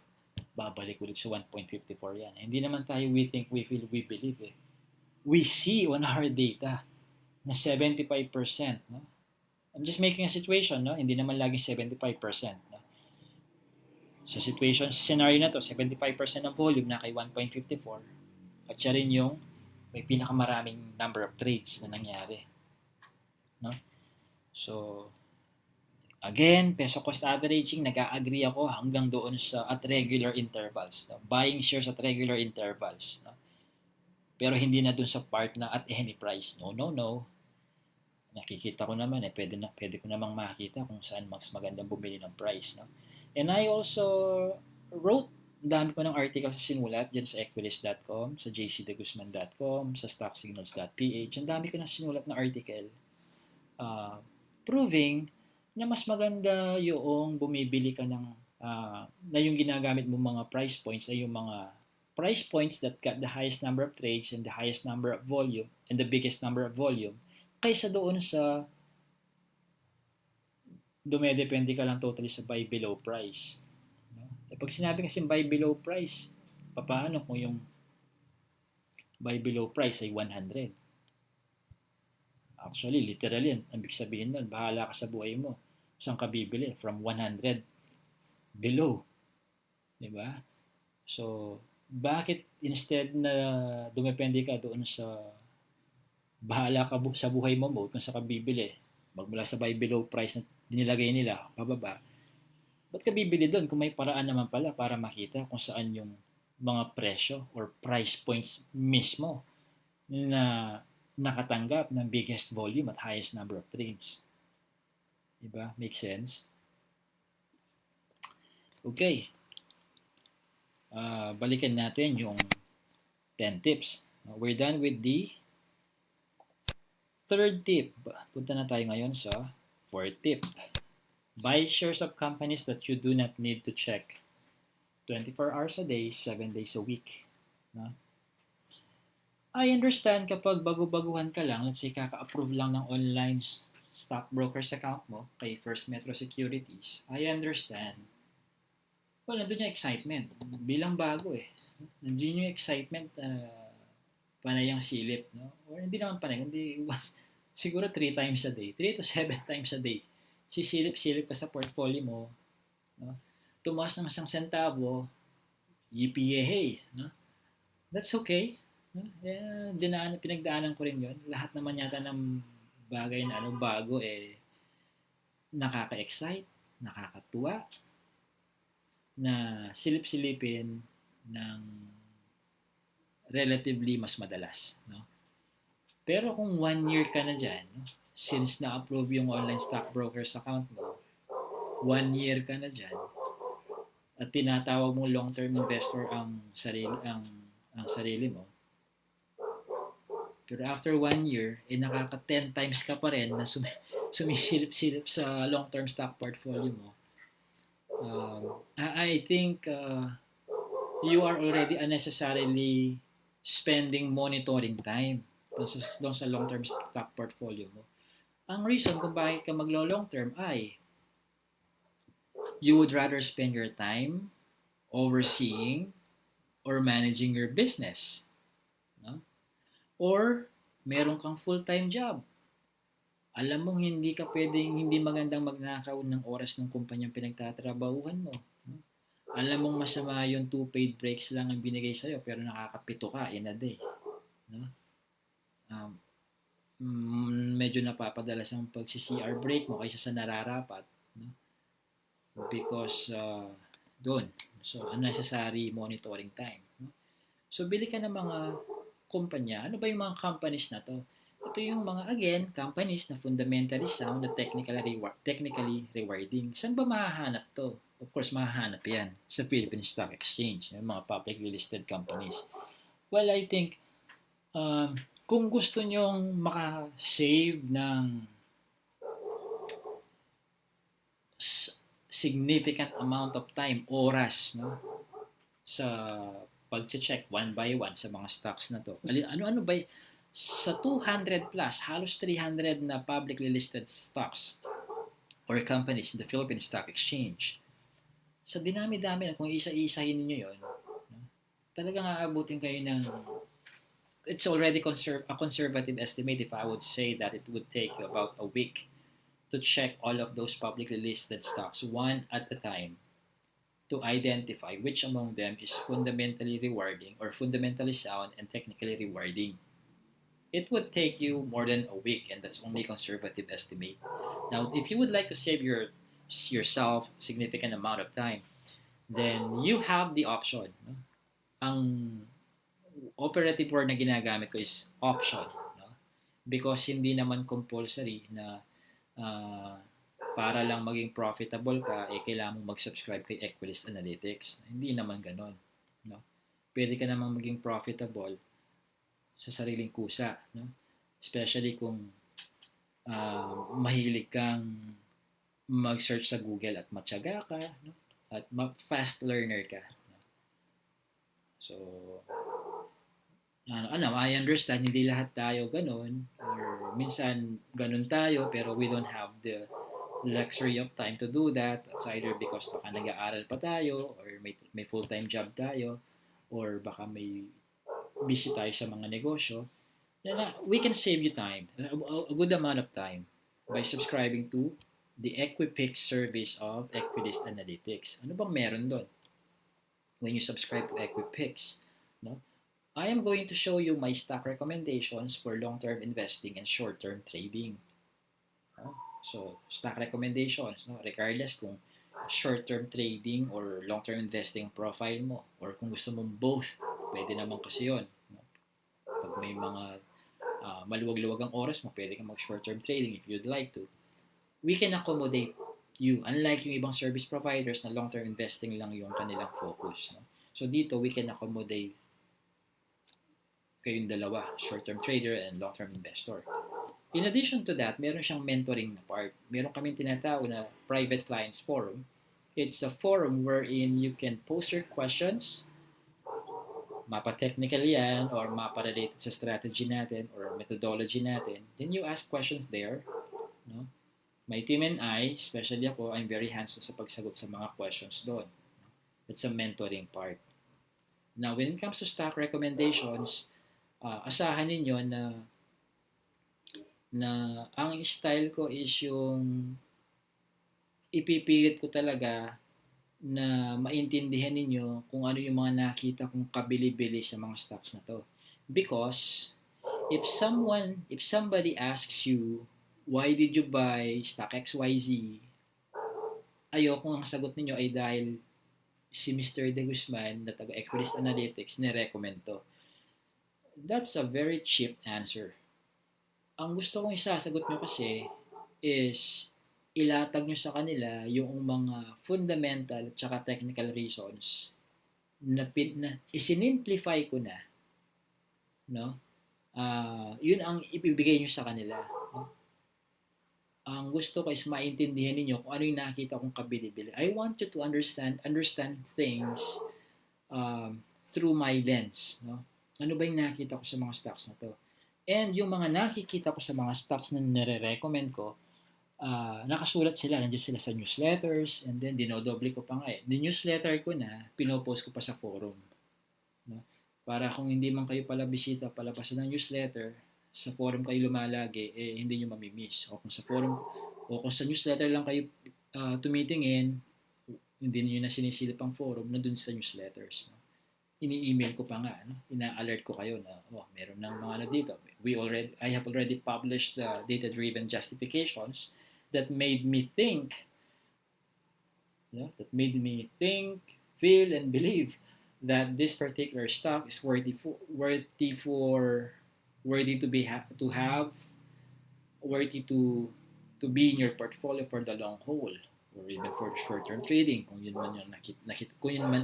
Babalik ulit sa 1.54 yan. Hindi naman tayo we think, we feel, we believe. We see on our data na 75%. No? I'm just making a situation, no? Hindi naman laging 75%. No? Sa situation, sa scenario na to, 75% ng volume na kay 1.54 at siya rin yung may pinakamaraming number of trades na nangyari. No? So, again, peso cost averaging, nag-a-agree ako hanggang doon sa at regular intervals. No? Buying shares at regular intervals. No? Pero hindi na doon sa part na at any price. No. Nakikita ko naman, pwede ko namang makita kung saan mas magandang bumili ng price. No? And I also wrote, dami ko ng article sa sinulat dyan sa Equilyst.com, sa jcdeguzman.com, sa stocksignals.ph. Ang dami ko na sinulat na article proving na mas maganda yung bumibili ka ng na yung ginagamit mo mga price points ay yung mga price points that got the highest number of trades and the highest number of volume and the biggest number of volume kaysa doon sa dumedepende ka lang totally sa buy below price. No? Pag sinabi kasi buy below price, paano kung yung buy below price ay 100? Actually, literally, ang ibig sabihin nun, bahala ka sa buhay mo. Saan ka bibili? From 100 below. Diba? So, bakit instead na dumepende ka doon sa bahala ka sa buhay mo mode kung saan ka bibili, magmula sa buy below price na dinilagay nila, pababa, ba't ka bibili doon kung may paraan naman pala para makita kung saan yung mga presyo or price points mismo na nakatanggap ng biggest volume at highest number of trades. Diba? Make sense? Okay. Balikan natin yung 10 tips. We're done with the third tip. Punta na tayo ngayon sa fourth tip. Buy shares of companies that you do not need to check 24 hours a day, 7 days a week. No? I understand kapag bago-baguhan ka lang, let's say kaka-approve lang ng online stockbrokers account mo kay First Metro Securities, I understand. Well, nandun yung excitement. Bilang bago nandun yung excitement, panay ang silip. No? Or hindi naman panay, hindi siguro 3 times a day. 3 to 7 times a day. Sisilip-silip ka sa portfolio mo. No? Tumaas ng 1 centavo, yippee hey. No? That's okay. No? Pinagdaanan ko rin yun. Lahat naman yata ng bagay na bago nakaka-excite, nakakatuwa, na silip-silipin ng relatively mas madalas. No? Pero kung 1 year ka na dyan, no? Since na-approve yung online stockbrokers account mo, 1 year ka na dyan, at tinatawag mong long-term investor ang sarili mo, pero after 1 year, nakaka 10 times ka pa rin na sumisilip-silip sa long-term stock portfolio mo. I think you are already unnecessarily spending monitoring time doon sa long-term stock portfolio mo. Ang reason kung bakit ka maglo-long term ay you would rather spend your time overseeing or managing your business. No? Or meron kang full-time job. Alam mong hindi ka pwedeng, hindi magandang magnakaw ng oras ng kumpanyang pinagtatrabahuhan mo. No? Alam mong masama yung 2 paid breaks lang ang binigay sa'yo pero nakakapito ka in a day. No? Medyo napapadalas ang pagsi-CR break mo kaysa sa nararapat. No? Because doon. So, unnecessary monitoring time. No? So, bili ka ng mga kumpanya. Ano ba yung mga companies na to? Ito yung mga, again, companies na fundamentally sound na technically rewarding. Saan ba mahahanap to? Of course, mahahanap yan sa Philippine Stock Exchange, yung mga publicly listed companies. Well, I think, kung gusto nyong maka-save ng significant amount of time, oras, no? Sa pag-check one by one sa mga stocks na to. Ano-ano ba sa 200 plus, halos 300 na publicly listed stocks or companies in the Philippine Stock Exchange. Sa dinami-dami na kung isa-isahin niyo yon, no? Talagang aabutin kayo ng it's already a conservative estimate if I would say that it would take you about a week to check all of those publicly listed stocks one at a time to identify which among them is fundamentally rewarding or fundamentally sound and technically rewarding. It would take you more than a week, and that's only a conservative estimate. Now, if you would like to save yourself a significant amount of time, then you have the option. No? Ang operative word na ginagamit ko is option. No? Because hindi naman compulsory na para lang maging profitable ka, kailangan mong mag-subscribe kay Equilyst Analytics. Hindi naman ganon. No? Pwede ka namang maging profitable sa sariling kusa. No? Especially kung mahilig kang mag-search sa Google at matyaga ka, no? At fast learner ka. No? So, I understand, hindi lahat tayo ganun, or minsan ganun tayo, pero we don't have the luxury of time to do that. It's either because baka nag-aaral pa tayo, or may full-time job tayo, or baka may busy tayo sa mga negosyo. We can save you time, a good amount of time, by subscribing to the Equipix service of Equilyst Analytics. Ano bang meron doon? When you subscribe to Equipix, no? I am going to show you my stock recommendations for long-term investing and short-term trading. No? So, stock recommendations, no? Regardless kung short-term trading or long-term investing profile mo, or kung gusto mong both, pwede naman kasi yun. No? Pag may mga maluwag-luwag ang oras mo, pwede kang mag-short-term trading if you'd like to. We can accommodate you, unlike yung ibang service providers na long-term investing lang yung kanilang focus. No? So, dito, we can accommodate kayong dalawa, short-term trader and long-term investor. In addition to that, meron siyang mentoring na part. Meron kaming tinatawag na private clients forum. It's a forum wherein you can post your questions, mapa-technical yan, or mapa-related sa strategy natin or methodology natin. Then you ask questions there. No? My team and I, especially ako, I'm very hands-on sa pagsagot sa mga questions doon. It's a mentoring part. Now, when it comes to stock recommendations, asahan ninyo na ang style ko is yung ipipilit ko talaga na maintindihan ninyo kung ano yung mga nakita kong kabili-bili sa mga stocks na to. Because if somebody asks you, why did you buy stock XYZ? Ayoko ang sagot ninyo ay dahil si Mr. De Guzman na taga Equilyst Analytics ni-recommend to. That's a very cheap answer. Ang gusto kong isasagot nyo kasi is ilatag nyo sa kanila yung mga fundamental at saka technical reasons na isinimplify ko na, no? Yun ang ibibigay nyo sa kanila. No? Ang gusto ko is maintindihan ninyo kung ano yung nakita kong kabili-bili. I want you to understand things through my lens. No? Ano ba yung nakita ko sa mga stocks na to? And yung mga nakikita ko sa mga stocks na nire-recommend ko, nakasulat sila, nandiyan sila sa newsletters, and then dinodoble ko pa nga eh. The newsletter ko na, pinopost ko pa sa forum. No? Para kung hindi man kayo pala bisita, palabasan ng newsletter, sa forum kayo lumalagi, eh hindi nyo mamimiss. O kung sa forum, o kung sa newsletter lang kayo tumitingin, hindi niyo na sinisilip ang forum na dun sa newsletters. No? Ini-email ko pa nga, no? Ina-alert ko kayo na, meron ng mga dito. I have already published the data-driven justifications that made me think, feel, and believe that this particular stock is worthy to be in your portfolio for the long haul or even for the short-term trading kung yun man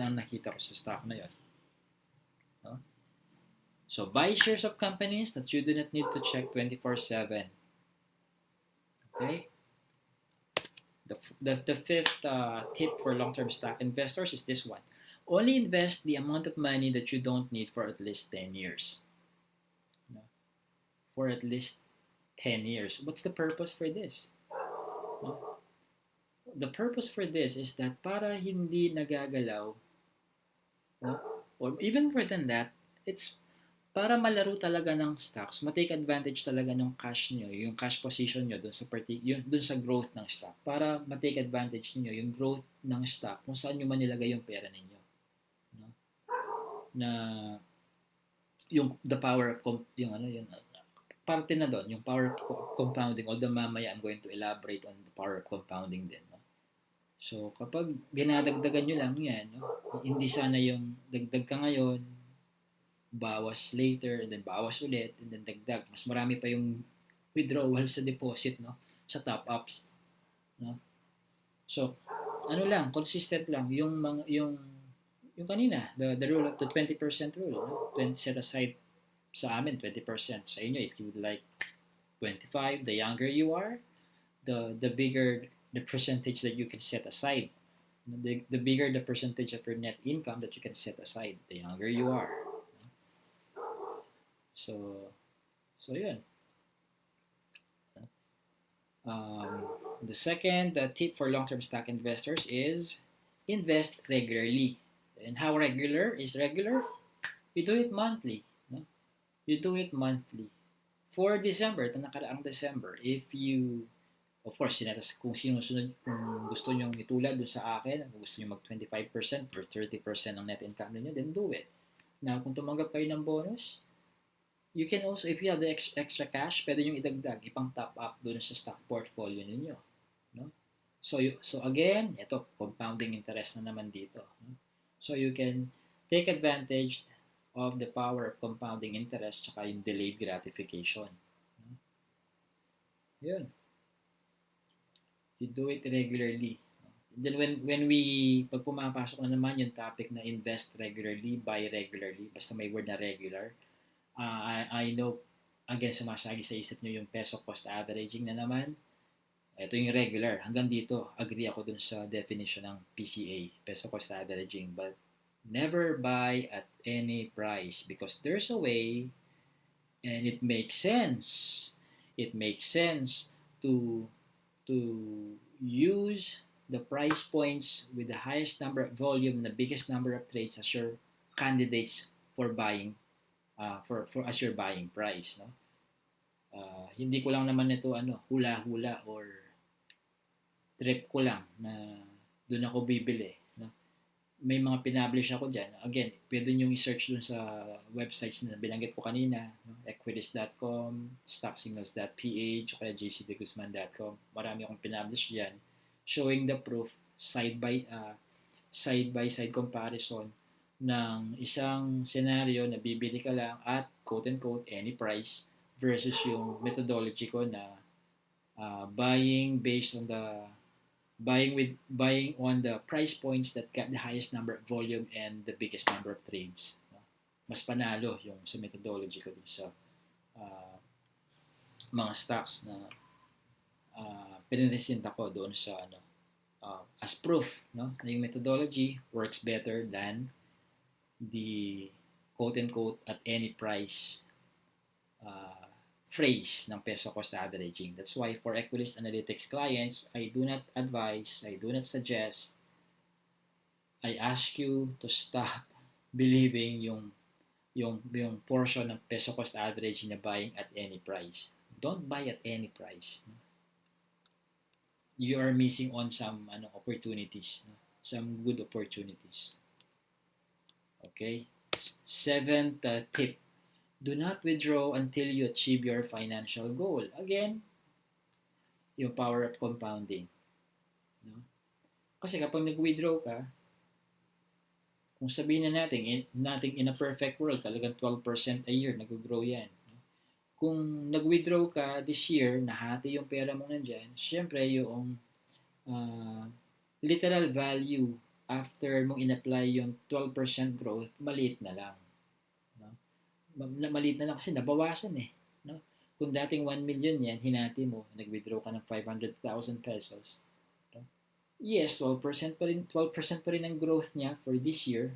ang nakita ko sa stock na yun. No? So buy shares of companies that you do not need to check 24/7. Okay? The fifth tip for long-term stock investors is this one. Only invest the amount of money that you don't need for at least 10 years. No? For at least 10 years. What's the purpose for this? No? The purpose for this is that para hindi nagagalaw, no? Or even more than that, it's para malaro talaga ng stocks, matake advantage talaga ng cash nyo, yung cash position nyo dun sa growth ng stock. Para matake advantage niyo yung growth ng stock kung saan nyo man nilagay yung pera ninyo. No? Na yung the power of yung parte na doon, yung power of compounding, although mamaya I'm going to elaborate on the power of compounding din. No? So, kapag dinadagdagan nyo lang yan, no? Hindi sana yung dagdag ka ngayon, bawas later, and then bawas ulit, and then dagdag. Mas marami pa yung withdrawal sa deposit, no? Sa top-ups. No? So, ano lang, consistent lang. Yung kanina, the rule of the 20% rule. No? 20 set aside sa amin, 20%. Sa inyo, if you would like 25, the younger you are, the bigger the percentage that you can set aside. The bigger the percentage of your net income that you can set aside, the younger you are. So yun. The second tip for long-term stock investors is invest regularly. And how regular is regular? You do it monthly. No? You do it monthly. For December, ito nakaraang December, if you, of course, kung gusto nyo itulad dun sa akin, kung gusto nyo mag 25% or 30% ng net income ninyo, then do it. Now, kung tumanggap kayo ng bonus, you can also, if you have the extra cash, pwede nyo idagdag, ipang top up doon sa stock portfolio ninyo. No? So again, ito, compounding interest na naman dito. No? So you can take advantage of the power of compounding interest tsaka yung delayed gratification. No? Yun. You do it regularly. Then when pag pumapasok na naman yung topic na invest regularly, buy regularly, basta may word na regular, I know, again, sumasagi sa isip nyo yung peso cost averaging na naman. Ito yung regular. Hanggang dito, agree ako dun sa definition ng PCA, peso cost averaging. But never buy at any price because there's a way and it makes sense. It makes sense to use the price points with the highest number of volume and the biggest number of trades as your candidates for buying for as your buying price, no? Hindi ko lang naman ito hula-hula or trip ko lang na doon ako bibili, no? May mga pinablish ako diyan. Again, pwede niyo i-search doon sa websites na binanggit ko kanina, no? Equilyst.com, stocksignals.ph, o kaya jcdguzman.com. Marami akong pinablish diyan showing the proof side by side comparison ng isang scenario na bibili ka lang at quote-unquote any price versus yung methodology ko na Buying based on the buying on the price points that got the highest number of volume and the biggest number of trades. No? Mas panalo yung sa methodology ko dun sa uh, mga stocks na pinresenta ko doon sa as proof, no, na yung methodology works better than the quote unquote at any price uh, phrase ng peso cost averaging. That's why for Equilyst analytics clients, I do not advise, I do not suggest, I ask you to stop believing yung portion ng peso cost averaging na buying at any price. Don't buy at any price. You are missing on some opportunities, some good opportunities. Okay? Seventh tip, do not withdraw until you achieve your financial goal. Again, yung power of compounding. No? Kasi kapag nag-withdraw ka, kung sabihin na natin in a perfect world, talagang 12% a year nag-grow yan. No? Kung nag-withdraw ka this year, nahati yung pera mo nandyan, syempre yung literal value after mong in-apply yung 12% growth, maliit na lang. No? Maliit na lang kasi nabawasan eh. No? Kung dating 1 million yan, hinati mo, nag-withdraw ka ng 500,000 pesos. No? Yes, 12% pa rin, 12% pa rin ang growth niya for this year.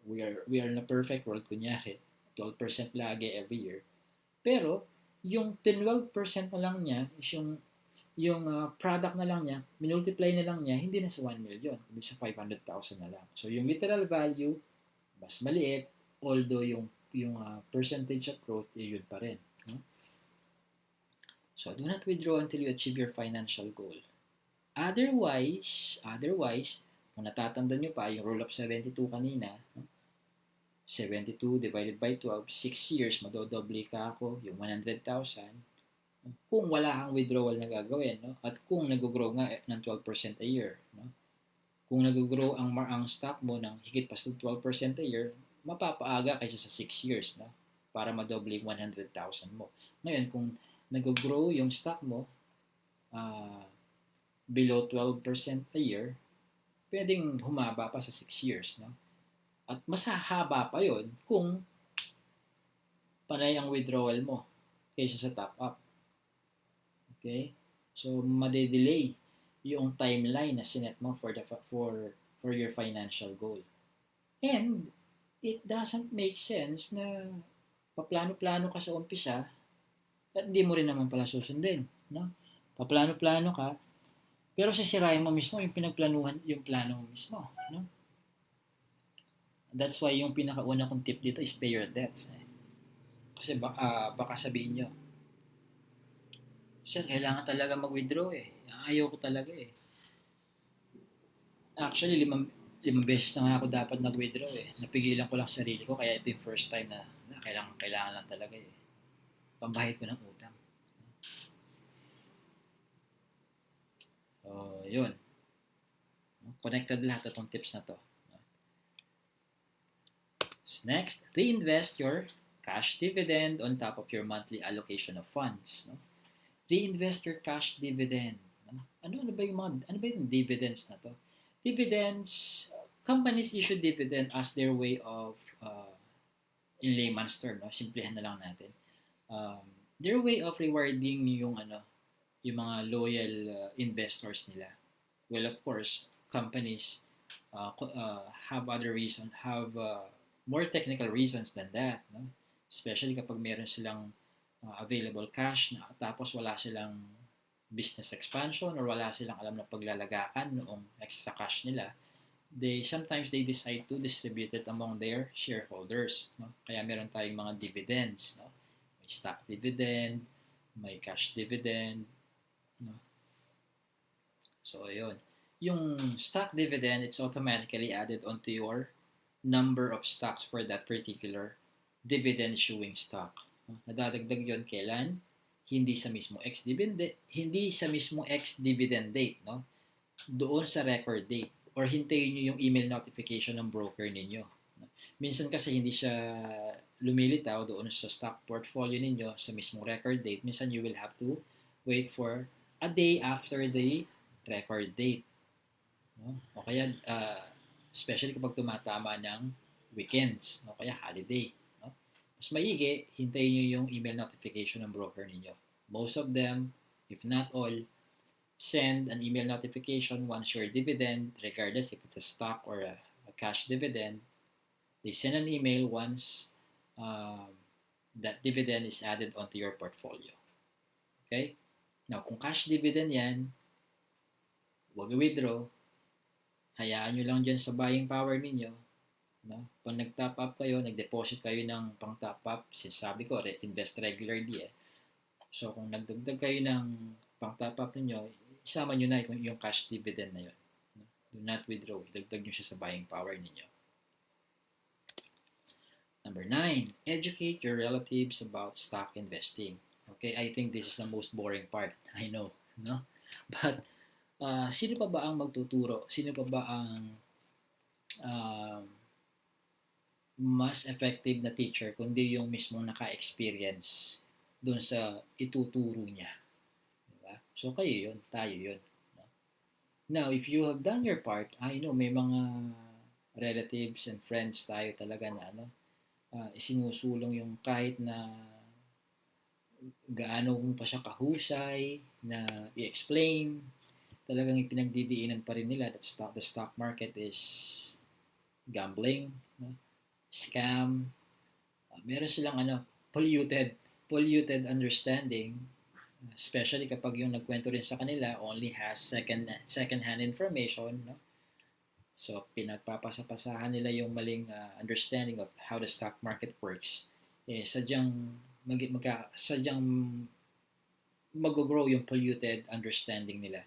We are in a perfect world, kunyari. 12% lagi every year. Pero, yung 12% na lang niya is yung product na lang niya, minultiply na lang niya, hindi na sa 1 million, kundi sa 500,000 na lang. So, yung literal value, mas maliit, although yung percentage of growth, yun pa rin. No? So, do not withdraw until you achieve your financial goal. Otherwise, kung natatandaan nyo pa, yung rule of 72 kanina, 72 divided by 12, 6 years, madodoble ka ako, yung 100,000, kung wala kang withdrawal na gagawin, no? At kung nag-grow nga ng 12% a year, no? Kung nag-grow ang stock mo ng higit pa sa 12% a year, mapapaaga kaysa sa 6 years, no? Para madoble yung 100,000 mo. Ngayon, kung nag-grow yung stock mo below 12% a year, pwedeng humaba pa sa 6 years, no? At mas haba pa yon kung panay ang withdrawal mo kaysa sa top up. Okay? So, madedelay yung timeline na sinet mo for your financial goal. And, it doesn't make sense na paplano-plano ka sa umpisa at hindi mo rin naman pala susundin. No? Paplano-plano ka, pero sisirain mo mismo yung pinagplanuhan, yung plano mo mismo. No? That's why yung pinakauna kong tip dito is pay your debts. Kasi baka sabihin nyo, sir, kailangan talaga mag-withdraw eh. Ayaw ko talaga eh. Actually, limang beses na nga ako dapat nag-withdraw eh. Napigilan ko lang sarili ko, kaya ito yung first time na kailangan lang talaga eh. Pambahid ko ng utang. So, yun. Connected lahat itong tips na to. Next, reinvest your cash dividend on top of your monthly allocation of funds. No? Reinvest your cash dividend. Ano ba yung dividends na to? Dividends, companies issue dividend as their way of, in layman's term, no? Simplihan na lang natin. Their way of rewarding yung mga loyal investors nila. Well, of course, companies have other reasons, have more technical reasons than that. No? Especially kapag meron silang available cash na tapos wala silang business expansion or wala silang alam na paglalagakan noong extra cash nila, sometimes they decide to distribute it among their shareholders. No? Kaya meron tayong mga dividends. No? May stock dividend, may cash dividend. No? So, yun. Yung stock dividend, it's automatically added onto your number of stocks for that particular dividend issuing stock. Nadadagdag yon kailan? Hindi sa mismo ex-dividend date, no? Doon sa record date or hintayin niyo yung email notification ng broker ninyo. No? Minsan kasi hindi siya lumilitaw doon sa stock portfolio ninyo sa mismong record date. Minsan you will have to wait for a day after the record date. No? O kaya, especially kapag tumatama ng weekends, o kaya holiday. No? Mas maigi, hintayin nyo yung email notification ng broker ninyo. Most of them, if not all, send an email notification once your dividend, regardless if it's a stock or a cash dividend, they send an email once that dividend is added onto your portfolio. Okay? Now, kung cash dividend yan, huwag withdraw, hayaan nyo lang dyan sa buying power ninyo. No? Pag nag-top up kayo, nag-deposit kayo ng pang top up, sinasabi ko, invest regularly eh. So, kung nagdagdag kayo ng pang top up ninyo, isama nyo na yung cash dividend na yun. Do not withdraw. Idagdag nyo siya sa buying power ninyo. Number 9, educate your relatives about stock investing. Okay, I think this is the most boring part. I know, no? But sino pa ba ang magtuturo? Sino pa ba ang uh, mas effective na teacher kundi yung mismong naka-experience dun sa ituturo niya? Diba? So kayo yun, tayo yun. No? Now, if you have done your part, I know may mga relatives and friends tayo talaga na isinusulong yung kahit na gaano kung pa siya kahusay na i-explain, talagang ipinagdidiinan pa rin nila that the stock market is gambling, no? Scam, meron silang polluted understanding, especially kapag yung nagkwento rin sa kanila only has second hand information, no? So pinagpapasapasahan nila yung maling understanding of how the stock market works. Sadyang mag-grow yung polluted understanding nila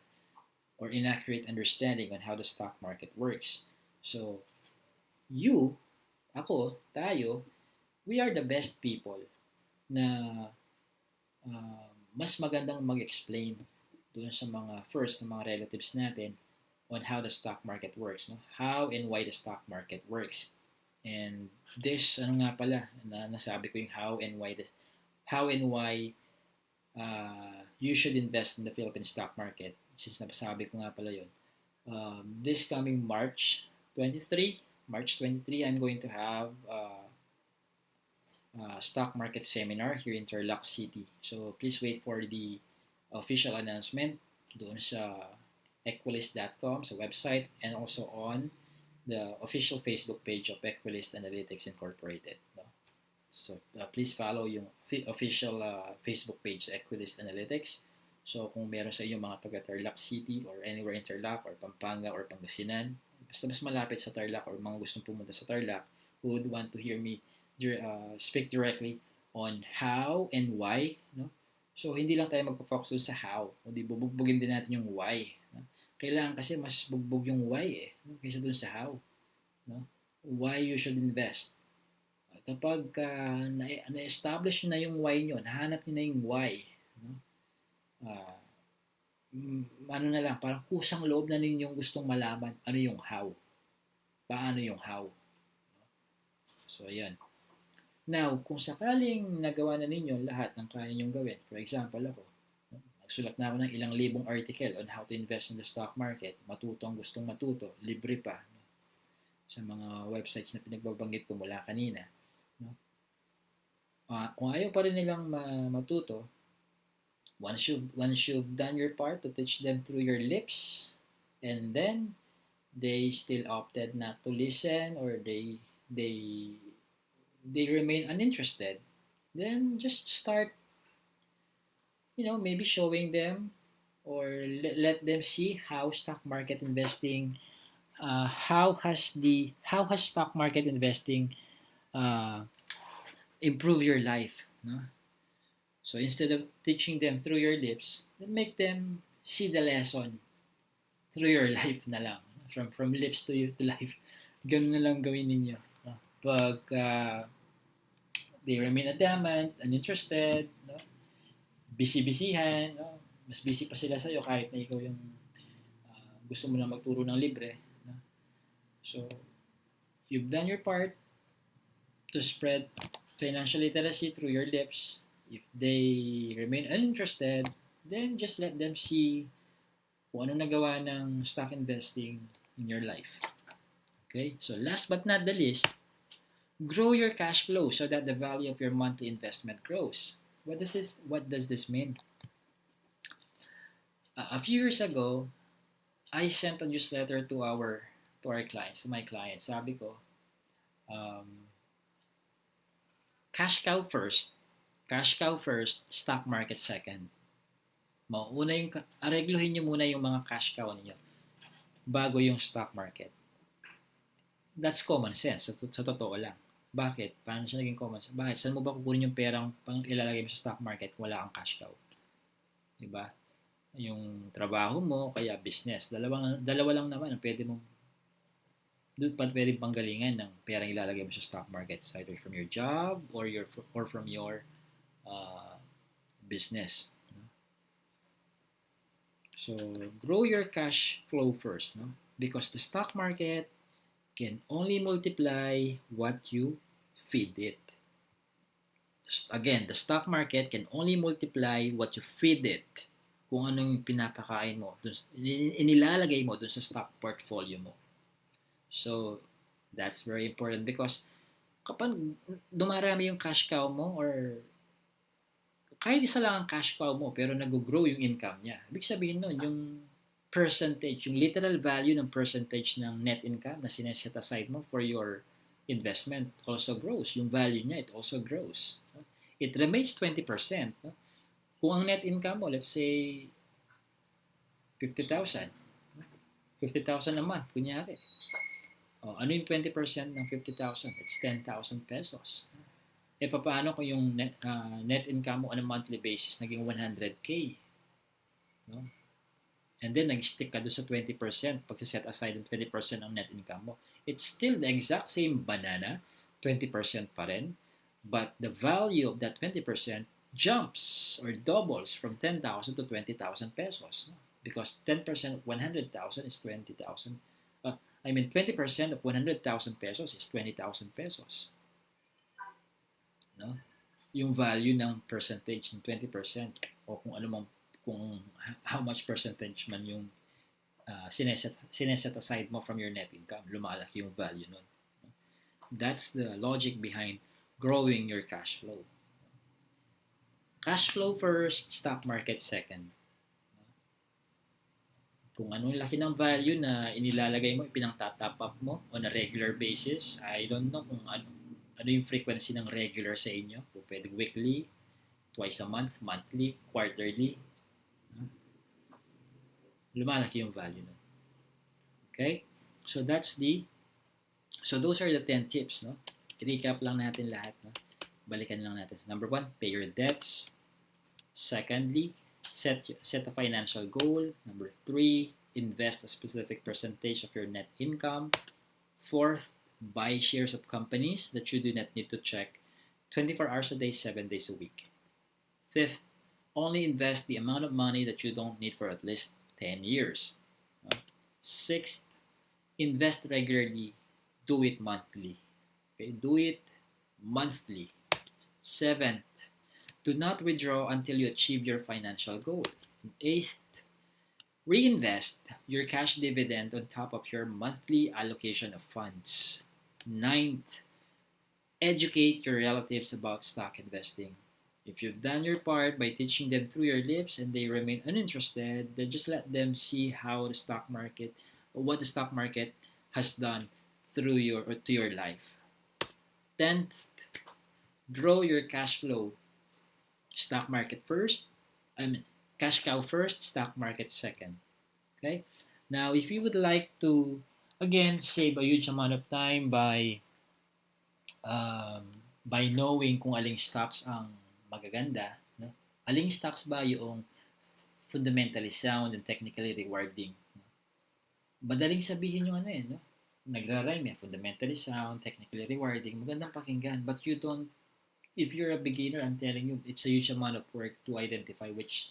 or inaccurate understanding on how the stock market works. So, ako, tayo, we are the best people na mas magandang mag-explain doon sa mga relatives natin on how the stock market works, no? How and why the stock market works. And this, nga pala, nasabi ko yung how and why you should invest in the Philippine stock market. Since nasabi ko nga pala yun. This coming March 23, I'm going to have stock market seminar here in Tarlac City. So please wait for the official announcement doon sa equilyst.com sa website and also on the official Facebook page of Equilyst Analytics Incorporated. No? So please follow yung official Facebook page Equilyst Analytics. So kung meron sa inyo mga taga Tarlac City or anywhere in Tarlac or Pampanga or Pangasinan, basta mas malapit sa Tarlac or mga gustong pumunta sa Tarlac who would want to hear me speak directly on how and why, no? So hindi lang tayo magpo-focus sa how, kundi bubugbugin din natin yung why, no? Kailangan kasi mas bugbog yung why no? Kaysa dun sa how, no? Why you should invest. Kapag na-establish na yung why nyo, nahanap nyo na yung why, no? Na lang, parang kusang loob na ninyong gustong malaman ano yung how. Paano yung how. So, ayan. Now, kung sakaling nagawa na ninyo lahat ng kaya nyong gawin, for example ako, nagsulat na ako ng ilang libong article on how to invest in the stock market, matuto ang gustong matuto, libre pa, no? Sa mga websites na pinagbabanggit ko mula kanina. No? Kung ayaw pa rin nilang matuto, once you've done your part to teach them through your lips, and then they still opted not to listen or they remain uninterested, then just start, maybe showing them or let them see how stock market investing, how has stock market investing improve your life, no? So instead of teaching them through your lips, then make them see the lesson through your life na lang, from lips to life. Ganun na lang gawin ninyo. Pag they remain adamant, uninterested, no? Busy-busyhan, no? Mas busy pa sila sa'yo kahit na ikaw yung gusto mo lang magturo ng libre. No? So, you've done your part to spread financial literacy through your lips. If they remain uninterested, then just let them see kung ano nagawa ng stock investing in your life. Okay? So last but not the least, grow your cash flow so that the value of your monthly investment grows. What does this mean? A few years ago, I sent a newsletter to our clients, to my clients. Sabi ko, um, cash cow first, stock market second. Mauuna yung aregluhin niyo muna yung mga cash cow niyo bago yung stock market. That's common sense sa totoo lang. Bakit? Paano siya naging common sense? Bakit? Saan mo ba kukunin yung perang pang ilalagay mo sa stock market kung wala kang cash cow? Diba? Yung trabaho mo, kaya business. Dalawa lang naman ang pwede mong doon pa pwedeng panggalingan ng perang ilalagay mo sa stock market. It's either from your job or from your uh, business. So, grow your cash flow first, no? Because the stock market can only multiply what you feed it. Again, the stock market can only multiply what you feed it. Kung anong pinapakain mo, inilalagay mo dun sa stock portfolio mo. So, that's very important because kapag dumarami yung cash cow mo or kahit isa lang ang cash cow mo pero nag-grow yung income niya, ibig sabihin nun, yung percentage, yung literal value ng percentage ng net income na sineset aside mo for your investment also grows. Yung value niya, it also grows. It remains 20%. No? Kung ang net income mo, let's say, 50,000. 50,000 a month, kunyari. Ano yung 20% ng 50,000? It's 10,000 pesos. Paano kung yung net income mo on a monthly basis naging 100K? No? And then, nag-stick ka doon sa 20%, pag-set aside ng 20% ng net income mo. It's still the exact same banana, 20% pa rin, but the value of that 20% jumps or doubles from 10,000 to 20,000 pesos. No? Because 10% of 100,000 is 20,000. 20% of 100,000 pesos is 20,000 pesos. No? Yung value ng percentage ng 20% o kung ano mang kung how much percentage man yung sineset aside mo from your net income, lumalaki yung value nun. That's the logic behind growing your cash flow. Cash flow first, stock market second. Kung anong laki ng value na inilalagay mo, pinang-top up mo on a regular basis, I don't know kung ano yung frequency ng regular sa inyo. Kung pwede weekly, twice a month, monthly, quarterly, lumalaki yung value nun. Okay? So those are the 10 tips, no? I-recap lang natin lahat, no? Balikan lang natin. Number 1, pay your debts. Secondly, set a financial goal. Number 3, invest a specific percentage of your net income. Fourth, buy shares of companies that you do not need to check 24 hours a day, 7 days a week. Fifth, only invest the amount of money that you don't need for at least 10 years. Sixth, invest regularly. Do it monthly. Okay, do it monthly. Seventh, do not withdraw until you achieve your financial goal. And eighth, reinvest your cash dividend on top of your monthly allocation of funds. Ninth, educate your relatives about stock investing. If you've done your part by teaching them through your lips and they remain uninterested, then just let them see how the stock market, or what the stock market has done through to your life. 10th, grow your cash flow. Stock market first, cash cow first, stock market second. Okay? Now, if you would like to, again, save a huge amount of time by knowing kung aling stocks ang magaganda, no? Aling stocks ba yung fundamentally sound and technically rewarding? Madaling sabihin yung no? Nagra-rhyme fundamentally sound, technically rewarding, magandang pakinggan, but if you're a beginner, I'm telling you, it's a huge amount of work to identify which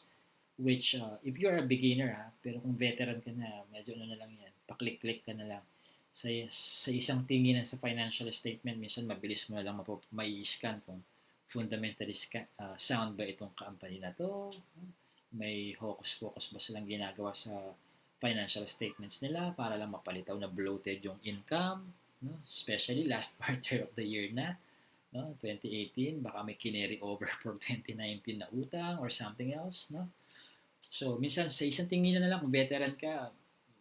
if you're a beginner pero kung veteran ka na, medyo na lang yan, paklik-click ka na lang. Sa isang tingin sa financial statement, minsan mabilis mo na lang mai-scan kung fundamentally sound ba itong company na to, may hocus-pocus ba silang ginagawa sa financial statements nila para lang mapalitaw na bloated yung income, no? Especially last quarter of the year na, no? 2018, baka may kineri over from 2019 na utang or something else, no? So, minsan sa isang tingin na lang kung veteran ka,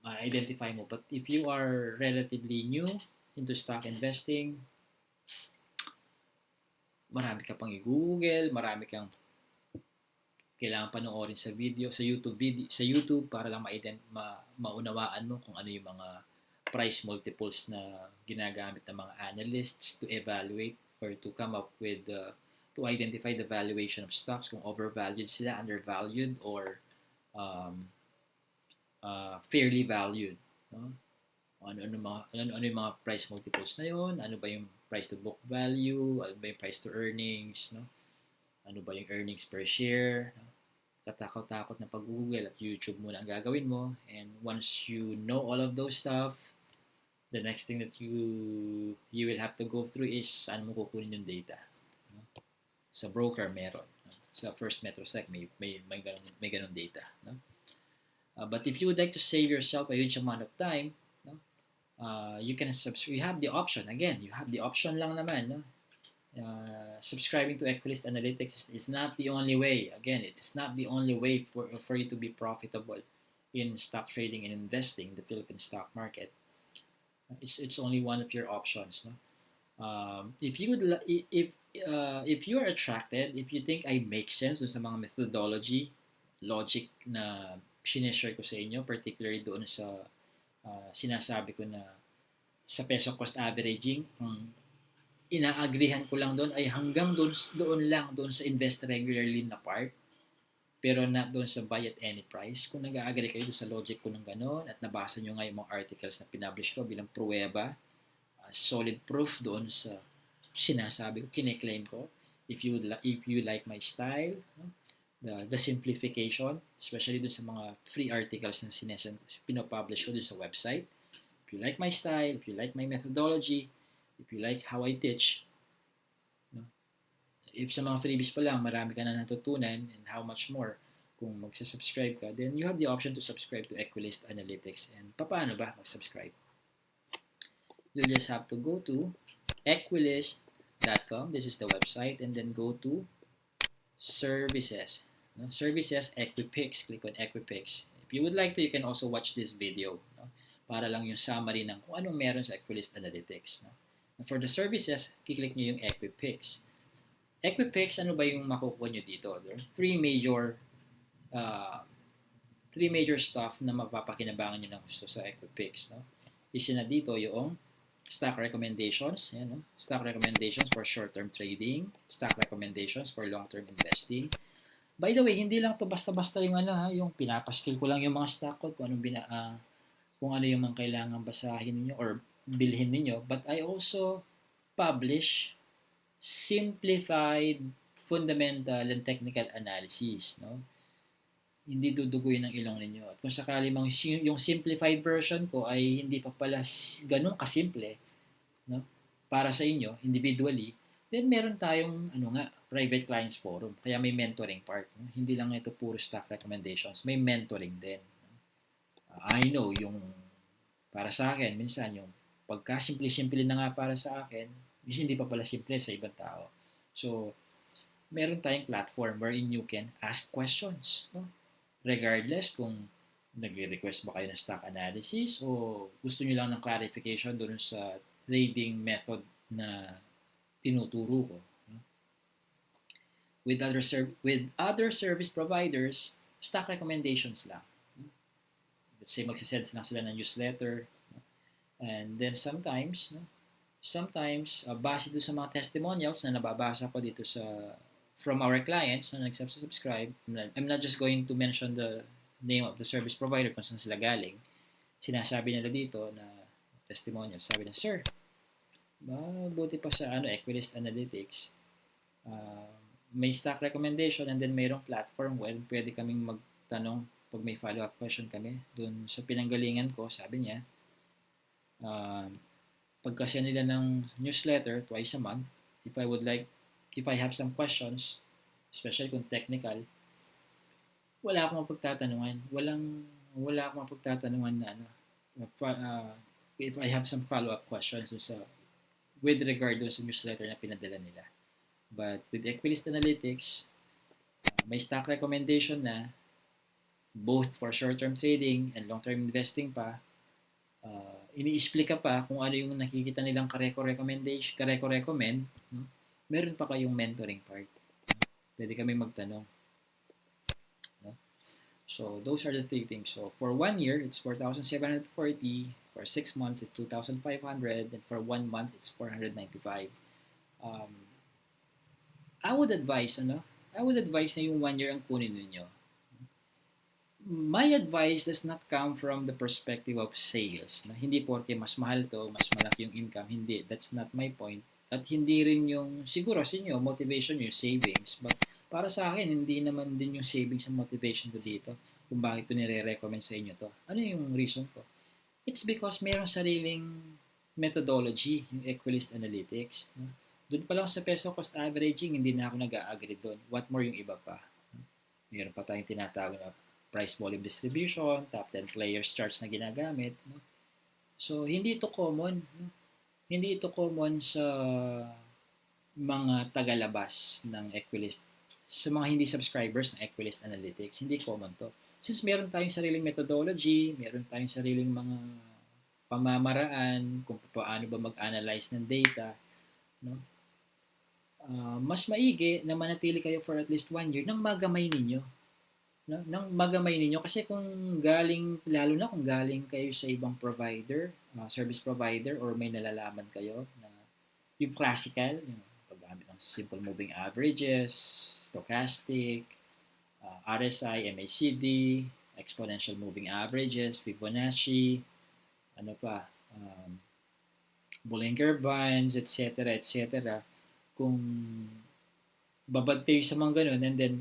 ma-identify mo. But if you are relatively new into stock investing, marami ka pang i-google, marami kang kailangan panoorin sa sa YouTube para lang maunawaan mo kung ano yung mga price multiples na ginagamit ng mga analysts to evaluate or to come up with to identify the valuation of stocks, kung overvalued sila, undervalued, or um, fairly valued, no? Ano yung mga price multiples na yon, ano ba yung price to book value, ano ba yung price to earnings, no? Ano ba yung earnings per share, no? Katakot-takot na pag-google at YouTube muna ang gagawin mo. And once you know all of those stuff, the next thing that you will have to go through is saan mo kukunin yung data. No? Sa broker meron. No? Sa First Metrosec may ganun data. No? But if you would like to save yourself a huge amount of time, no? You can subscribe. You have the option. Again, you have the option lang naman. No? Subscribing to Equilyst Analytics is not the only way. Again, it is not the only way for you to be profitable in stock trading and investing in the Philippine stock market. It's only one of your options. No? If you would if you are attracted, if you think I make sense dun sa mga methodology, logic na sineshare ko sa inyo, particularly doon sa sinasabi ko na sa peso cost averaging, inaagrihan ko lang doon ay hanggang doon sa invest regularly na part, pero not doon sa buy at any price. Kung nag-agree kayo doon sa logic ko ng gano'n at nabasa nyo nga yung mga articles na pinublish ko bilang pruweba, solid proof doon sa sinasabi ko, kine-claim ko, if you like my style, no? The simplification, especially doon sa mga free articles na pinopublish ko doon sa website. If you like my style, if you like my methodology, if you like how I teach, no? If sa mga freebies pa lang, marami ka na natutunan, and how much more kung magsasubscribe ka, then you have the option to subscribe to Equilyst Analytics. And paano ba mag-subscribe? You'll just have to go to equilyst.com. This is the website. And then go to services. No? Services, Equipix. Click on Equipix. If you would like to, you can also watch this video. No? Para lang yung summary ng kung anong meron sa Equilyst Analytics. No? And for the services, kiklik nyo yung Equipix. Equipix, ano ba yung makukuha nyo dito? There's three major stuff na mapapakinabangan nyo ng gusto sa Equipix. No? Isa na dito yung stock recommendations, yan, no? Stock recommendations for short-term trading, stock recommendations for long-term investing. By the way, hindi lang to basta-basta yung yung pinapaskill ko lang yung mga stock ko kung ano yung mga kailangan basahin niyo or bilhin niyo, but I also publish simplified fundamental and technical analysis, no? Hindi duduguin ng ilong ninyo. At kung sakali mang yung simplified version ko ay hindi pa pala ganun kasimple, no? Para sa inyo individually, then meron tayong private clients forum. Kaya may mentoring part, no? Hindi lang ito puro stock recommendations, may mentoring din. I know yung para sa akin minsan yung pagka simple na nga para sa akin, minsan hindi pa pala simple sa ibang tao. So meron tayong platform wherein you can ask questions, no? Regardless kung nag-request ba kayo ng stock analysis o gusto nyo lang ng clarification doon sa trading method na tinuturo ko. With other service providers, stock recommendations lang. Let's say magsasend lang sila ng newsletter. And then sometimes base doon sa mga testimonials na nababasa ko dito from our clients na nag-subscribe, I'm not just going to mention the name of the service provider kung saan sila galing. Sinasabi nila dito na testimonial. Sabi na, sir, buti pa sa Equilyst Analytics, may stock recommendation and then mayroong platform where pwede kaming magtanong pag may follow-up question kami. Doon sa pinanggalingan ko, sabi niya, pagkasya nila ng newsletter twice a month, if I have some questions, especially kung technical, wala akong mapagtatanungan. Wala akong mapagtatanungan na ano, if I have some follow-up questions sa with regard to sa newsletter na pinadala nila. But with Equilyst Analytics, may stock recommendation na both for short-term trading and long-term investing pa. Ini-explica pa kung ano yung nakikita nilang kareko-recommend. No? Meron pa kayong mentoring part. Pwede kami magtanong. No? So, those are the three things. So, for 1 year, it's 4,740. For 6 months, it's 2,500. And for 1 month, it's 495. I would advise na yung 1 year ang kunin ninyo. My advice does not come from the perspective of sales. Na hindi porke mas mahal to, mas malaki yung income. Hindi. That's not my point. At hindi rin yung, siguro sa inyo, motivation yung savings. But para sa akin, hindi naman din yung savings ang motivation ko dito kung bakit ko nire-recommend sa inyo to. Ano yung reason ko? It's because mayroong sariling methodology, yung Equilyst Analytics. No? Doon pa lang sa peso cost averaging, hindi na ako nag-a-agree doon. What more yung iba pa? Mayroon pa tayong tinatawag na price volume distribution, top 10 players charts na ginagamit. No? So, hindi ito common. No? Hindi ito common sa mga tagalabas ng Equilyst. Sa mga hindi subscribers ng Equilyst Analytics, hindi common to. Since meron tayong sariling methodology, meron tayong sariling mga pamamaraan kung paano ba mag-analyze ng data, no? Mas maigi na manatili kayo for at least 1 year nang magamay ninyo. No? Nang magamay ninyo. Kasi kung galing, lalo na kung galing kayo sa ibang provider, service provider, or may nalalaman kayo na yung classical, yung paggamit ng simple moving averages, stochastic, RSI, MACD, exponential moving averages, Fibonacci, ano pa, Bollinger Bands, etc., etc. Kung babad kayo sa mga ganun, and then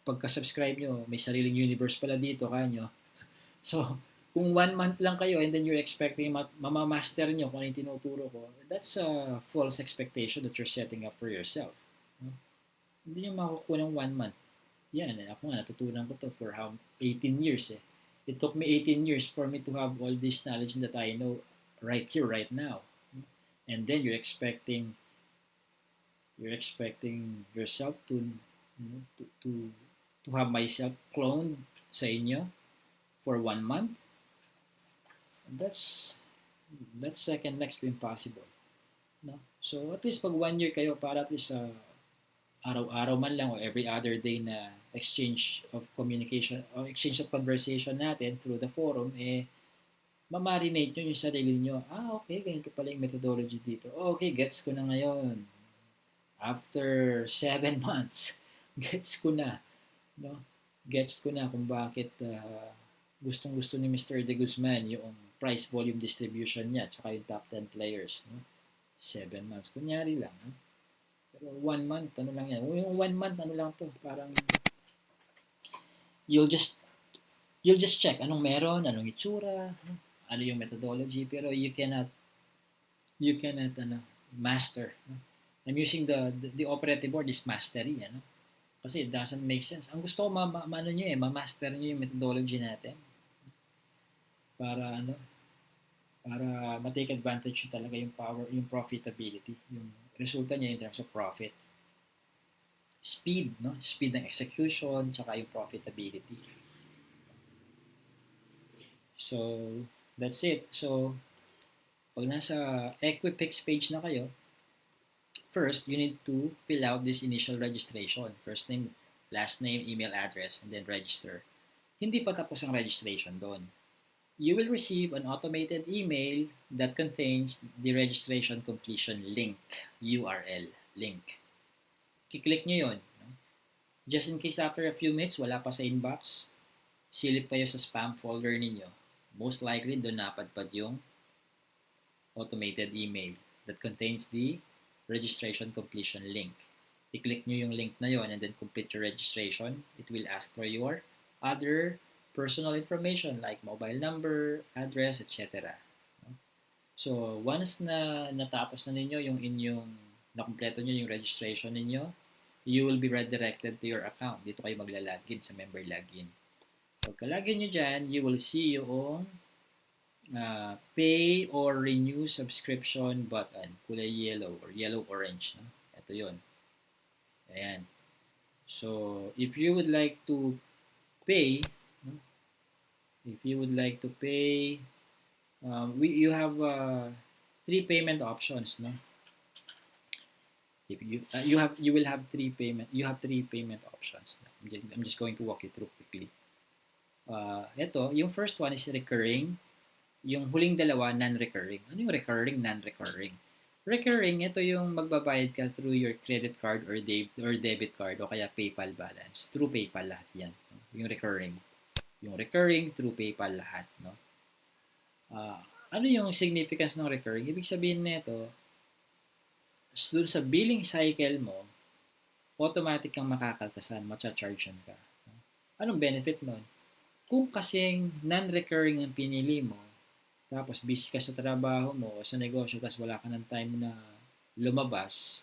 pagka-subscribe nyo, may sariling universe pala dito kanyo. So, kung 1 month lang kayo and then you're expecting mamamaster nyo kung ano yung tinuturo ko, that's a false expectation that you're setting up for yourself. No? Hindi nyo makukuha ng 1 month. Yan, ako nga, natutunan ko to for 18 years eh. It took me 18 years for me to have all this knowledge that I know right here, right now. And then you're expecting yourself to have myself cloned sa inyo for 1 month. That's second next to impossible. No? So at least pag 1 year kayo, para at least araw-araw man lang o every other day na exchange of communication o exchange of conversation natin through the forum, mamarinate nyo yung sarili nyo. Okay, ganito pala yung methodology dito. Okay, gets ko na ngayon. After 7 months, gets ko na. No? Gets ko na kung bakit gustong-gusto ni Mr. De Guzman yung price volume distribution niya tsaka yung top 10 players. No? 7 months. Kunyari lang. Ha? Pero 1 month, ano lang yan. Yung 1 month, ano lang to. Parang you'll just check anong meron, anong itsura, ano yung methodology, pero you cannot master. No? I'm using the operative word is mastery, ano? Kasi it doesn't make sense. Ang gusto ko ma-master nyo yung methodology natin para ma-take advantage talaga yung power, yung profitability, yung resulta niya in terms of profit. Speed, no? Speed ng execution, tsaka yung profitability. So, that's it. So, pag nasa Equipix page na kayo, first, you need to fill out this initial registration. First name, last name, email address, and then register. Hindi pa tapos ang registration doon. You will receive an automated email that contains the registration completion link, URL, link. Kiklik nyo yun. Just in case after a few minutes, wala pa sa inbox, silip kayo sa spam folder ninyo. Most likely, doon napadpad yung automated email that contains the registration completion link. I-click nyo yung link na yon and then complete your registration. It will ask for your other personal information like mobile number, address, etc. So, once na natapos na ninyo yung inyong, nakumpleto nyo yung registration ninyo, you will be redirected to your account. Dito kayo maglalagin sa member login. Pagkalagay nyo dyan, you will see yung pay or renew subscription button. Kulay yellow or yellow-orange. No? Ito yun. Ayan. So, if you would like to pay, no? If you would like to pay, you have three payment options. No? If you will have three payment options. I'm just going to walk you through quickly. Ito, yung first one is recurring. Yung huling dalawa, non-recurring. Ano yung recurring, non-recurring? Recurring, ito yung magbabayad ka through your credit card or debit card o kaya PayPal balance. Through PayPal lahat yan. Yung recurring. Yung recurring, through PayPal lahat. No? Ano yung significance ng recurring? Ibig sabihin nito, dun sa billing cycle mo, automatic kang makakaltasan, matcha-chargean ka. Anong benefit nun? Kung kasing non-recurring ang pinili mo, tapos busy ka sa trabaho mo o sa negosyo, tapos wala ka ng time na lumabas,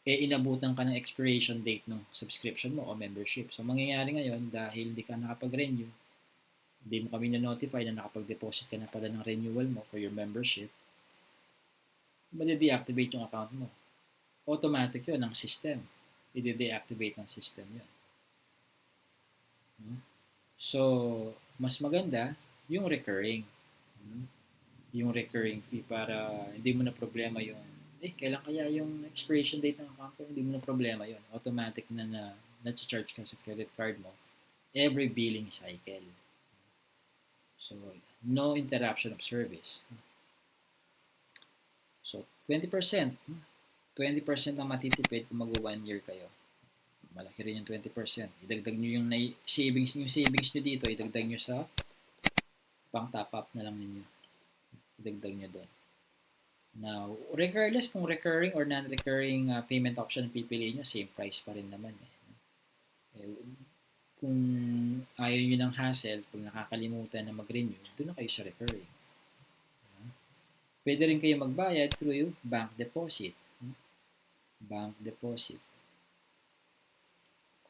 inabutan ka ng expiration date ng subscription mo o membership. So, mangyayari ngayon, dahil hindi ka nakapag-renew, hindi mo kami na-notify na nakapag-deposit ka na pala ng renewal mo for your membership, mali-deactivate yung account mo. Automatic yun ng system. I-deactivate ng system yun. So, mas maganda yung recurring. Yung recurring fee para hindi mo na problema yung kailan kaya yung expiration date ng account ko, hindi mo na problema yun. Automatic na na-charge ka sa credit card mo every billing cycle. So, no interruption of service. So, 20%. 20% ang matitipid kung mag-1 year kayo. Malaki rin yung 20%. Idagdag nyo yung savings nyo dito, idagdag nyo sa pang top up na lang ninyo. Idagdag nyo doon. Now, regardless kung recurring or non-recurring payment option ang pipiliin nyo, same price pa rin naman. Kung ayaw nyo ng hassle, pag nakakalimutan na mag-renew, doon na kayo sa recurring. Pwede rin kayo magbayad through bank deposit. Bank deposit.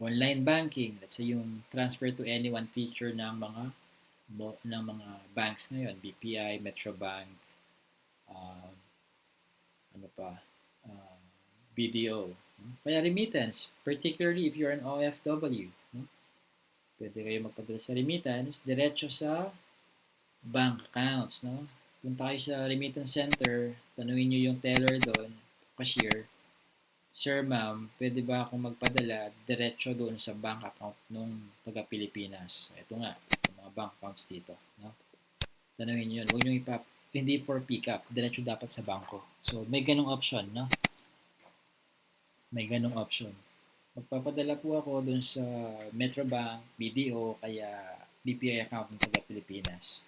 Online banking, let's say yung transfer to anyone feature ng mga banks ngayon, BPI, Metrobank, BDO. Kaya remittance, particularly if you're an OFW. Pwede kayo magpadala sa remittance diretso sa bank accounts. No? Punta kayo sa remittance center, tanungin nyo yung teller doon, cashier, Sir, ma'am, pwede ba akong magpadala diretso doon sa bank account nung taga-Pilipinas? Ito nga, yung mga bank accounts dito. No? Tanungin nyo yun. Huwag nyo hindi for pick-up. Diretso dapat sa banko. So, may ganong option, no? May ganong option. Magpapadala po ako doon sa Metrobank, BDO, kaya BPI account ng taga-Pilipinas.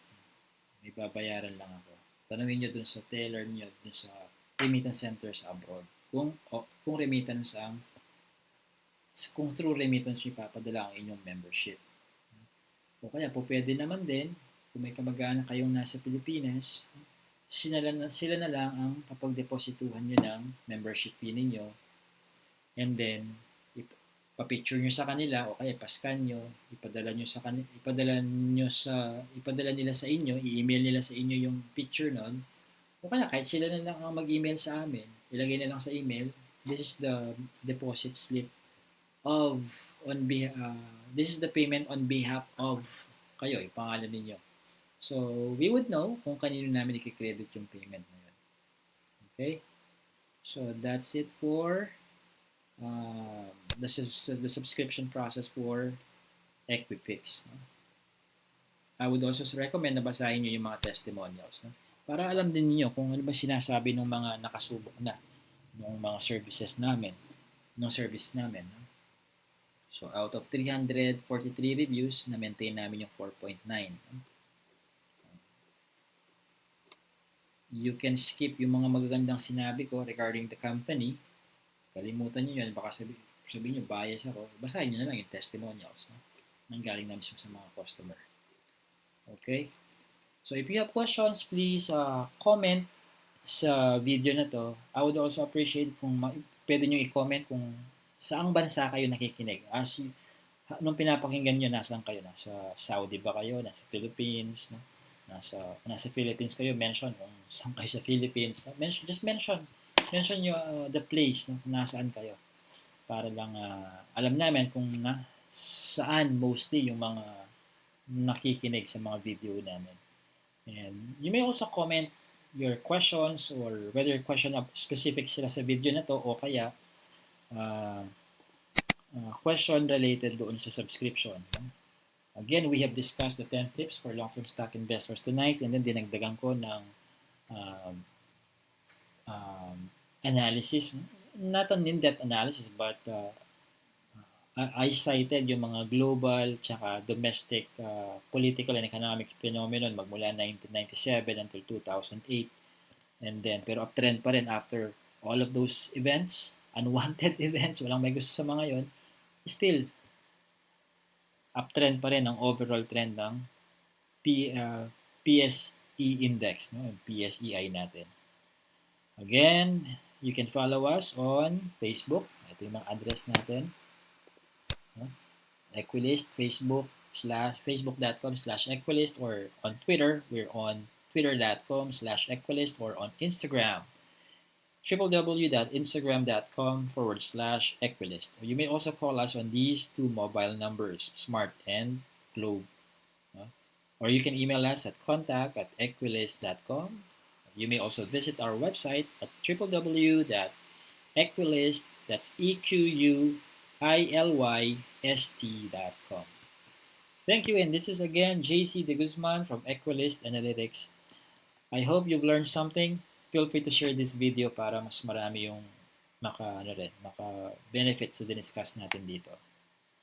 May babayaran lang ako. Tanungin nyo doon sa teller nyo, doon sa remittance centers abroad. Kung remittance kung through remittance nyo papadala ang inyong membership. O kaya po pwede naman din, kung may kamag-anak kayong nasa Pilipinas, sila na lang ang kapag-deposituhan nyo ng membership fee ninyo. And then, ipapicture nyo sa kanila o kaya pascan nyo, ipadala nila sa inyo, i-email nila sa inyo yung picture nun. O kaya kahit sila na lang ang mag-email sa amin, ilagay na lang sa email, this is the deposit slip this is the payment on behalf of kayo, yung pangalan ninyo. So, we would know kung kanino namin i-credit yung payment na yun. Okay? So, that's it for the subscription process for Equipix. No? I would also recommend na basahin nyo yung mga testimonials. No? Para alam din niyo kung ano ba sinasabi ng mga nakasubok na ng mga service namin. No? So, out of 343 reviews, na-maintain namin yung 4.9. No? You can skip yung mga magagandang sinabi ko regarding the company. Kalimutan nyo yun. Baka sabihin nyo, bias ako. Basahin nyo na lang yung testimonials. No? Nanggaling namin sa mga customer. Okay? So, if you have questions, please comment sa video na to. I would also appreciate kung pwede nyo i-comment kung saang bansa kayo nakikinig. nung pinapakinggan nyo, nasaan kayo? Nasa Saudi ba kayo? Nasa Philippines? No? Nasa Philippines kayo, mention kung saan kayo sa Philippines. No? Just mention nyo the place, no? Kung nasaan kayo. Para lang alam namin kung saan mostly yung mga nakikinig sa mga video namin. And you may also comment your questions or whether question specific sila sa video na to o kaya uh, question related doon sa subscription. Again, we have discussed the 10 tips for long-term stock investors tonight, and then dinagdagan ko ng um, um, analysis. Not an in-depth analysis, but I cited yung mga global tsaka domestic political and economic phenomenon magmula 1997 until 2008. And then, pero uptrend pa rin after all of those events, unwanted events, walang may gusto sa mga yon, still, uptrend pa rin ang overall trend ng PSE Index, no? PSEI natin. Again, you can follow us on Facebook. Ito yung mga address natin. No? Equilyst, facebook.com/Equilyst, or on Twitter, we're on twitter.com/Equilyst, or on Instagram, www.instagram.com/Equilyst. You may also call us on these two mobile numbers, Smart and Globe. No? Or you can email us at contact@equilyst.com. You may also visit our website at www.equilyst, that's EQUILYST.com. Thank you, and this is again Jaycee de Guzman from Equilyst Analytics. I hope you've learned something. Feel free to share this video para mas marami yung maka-benefit sa diniscuss natin dito.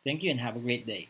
Thank you and have a great day.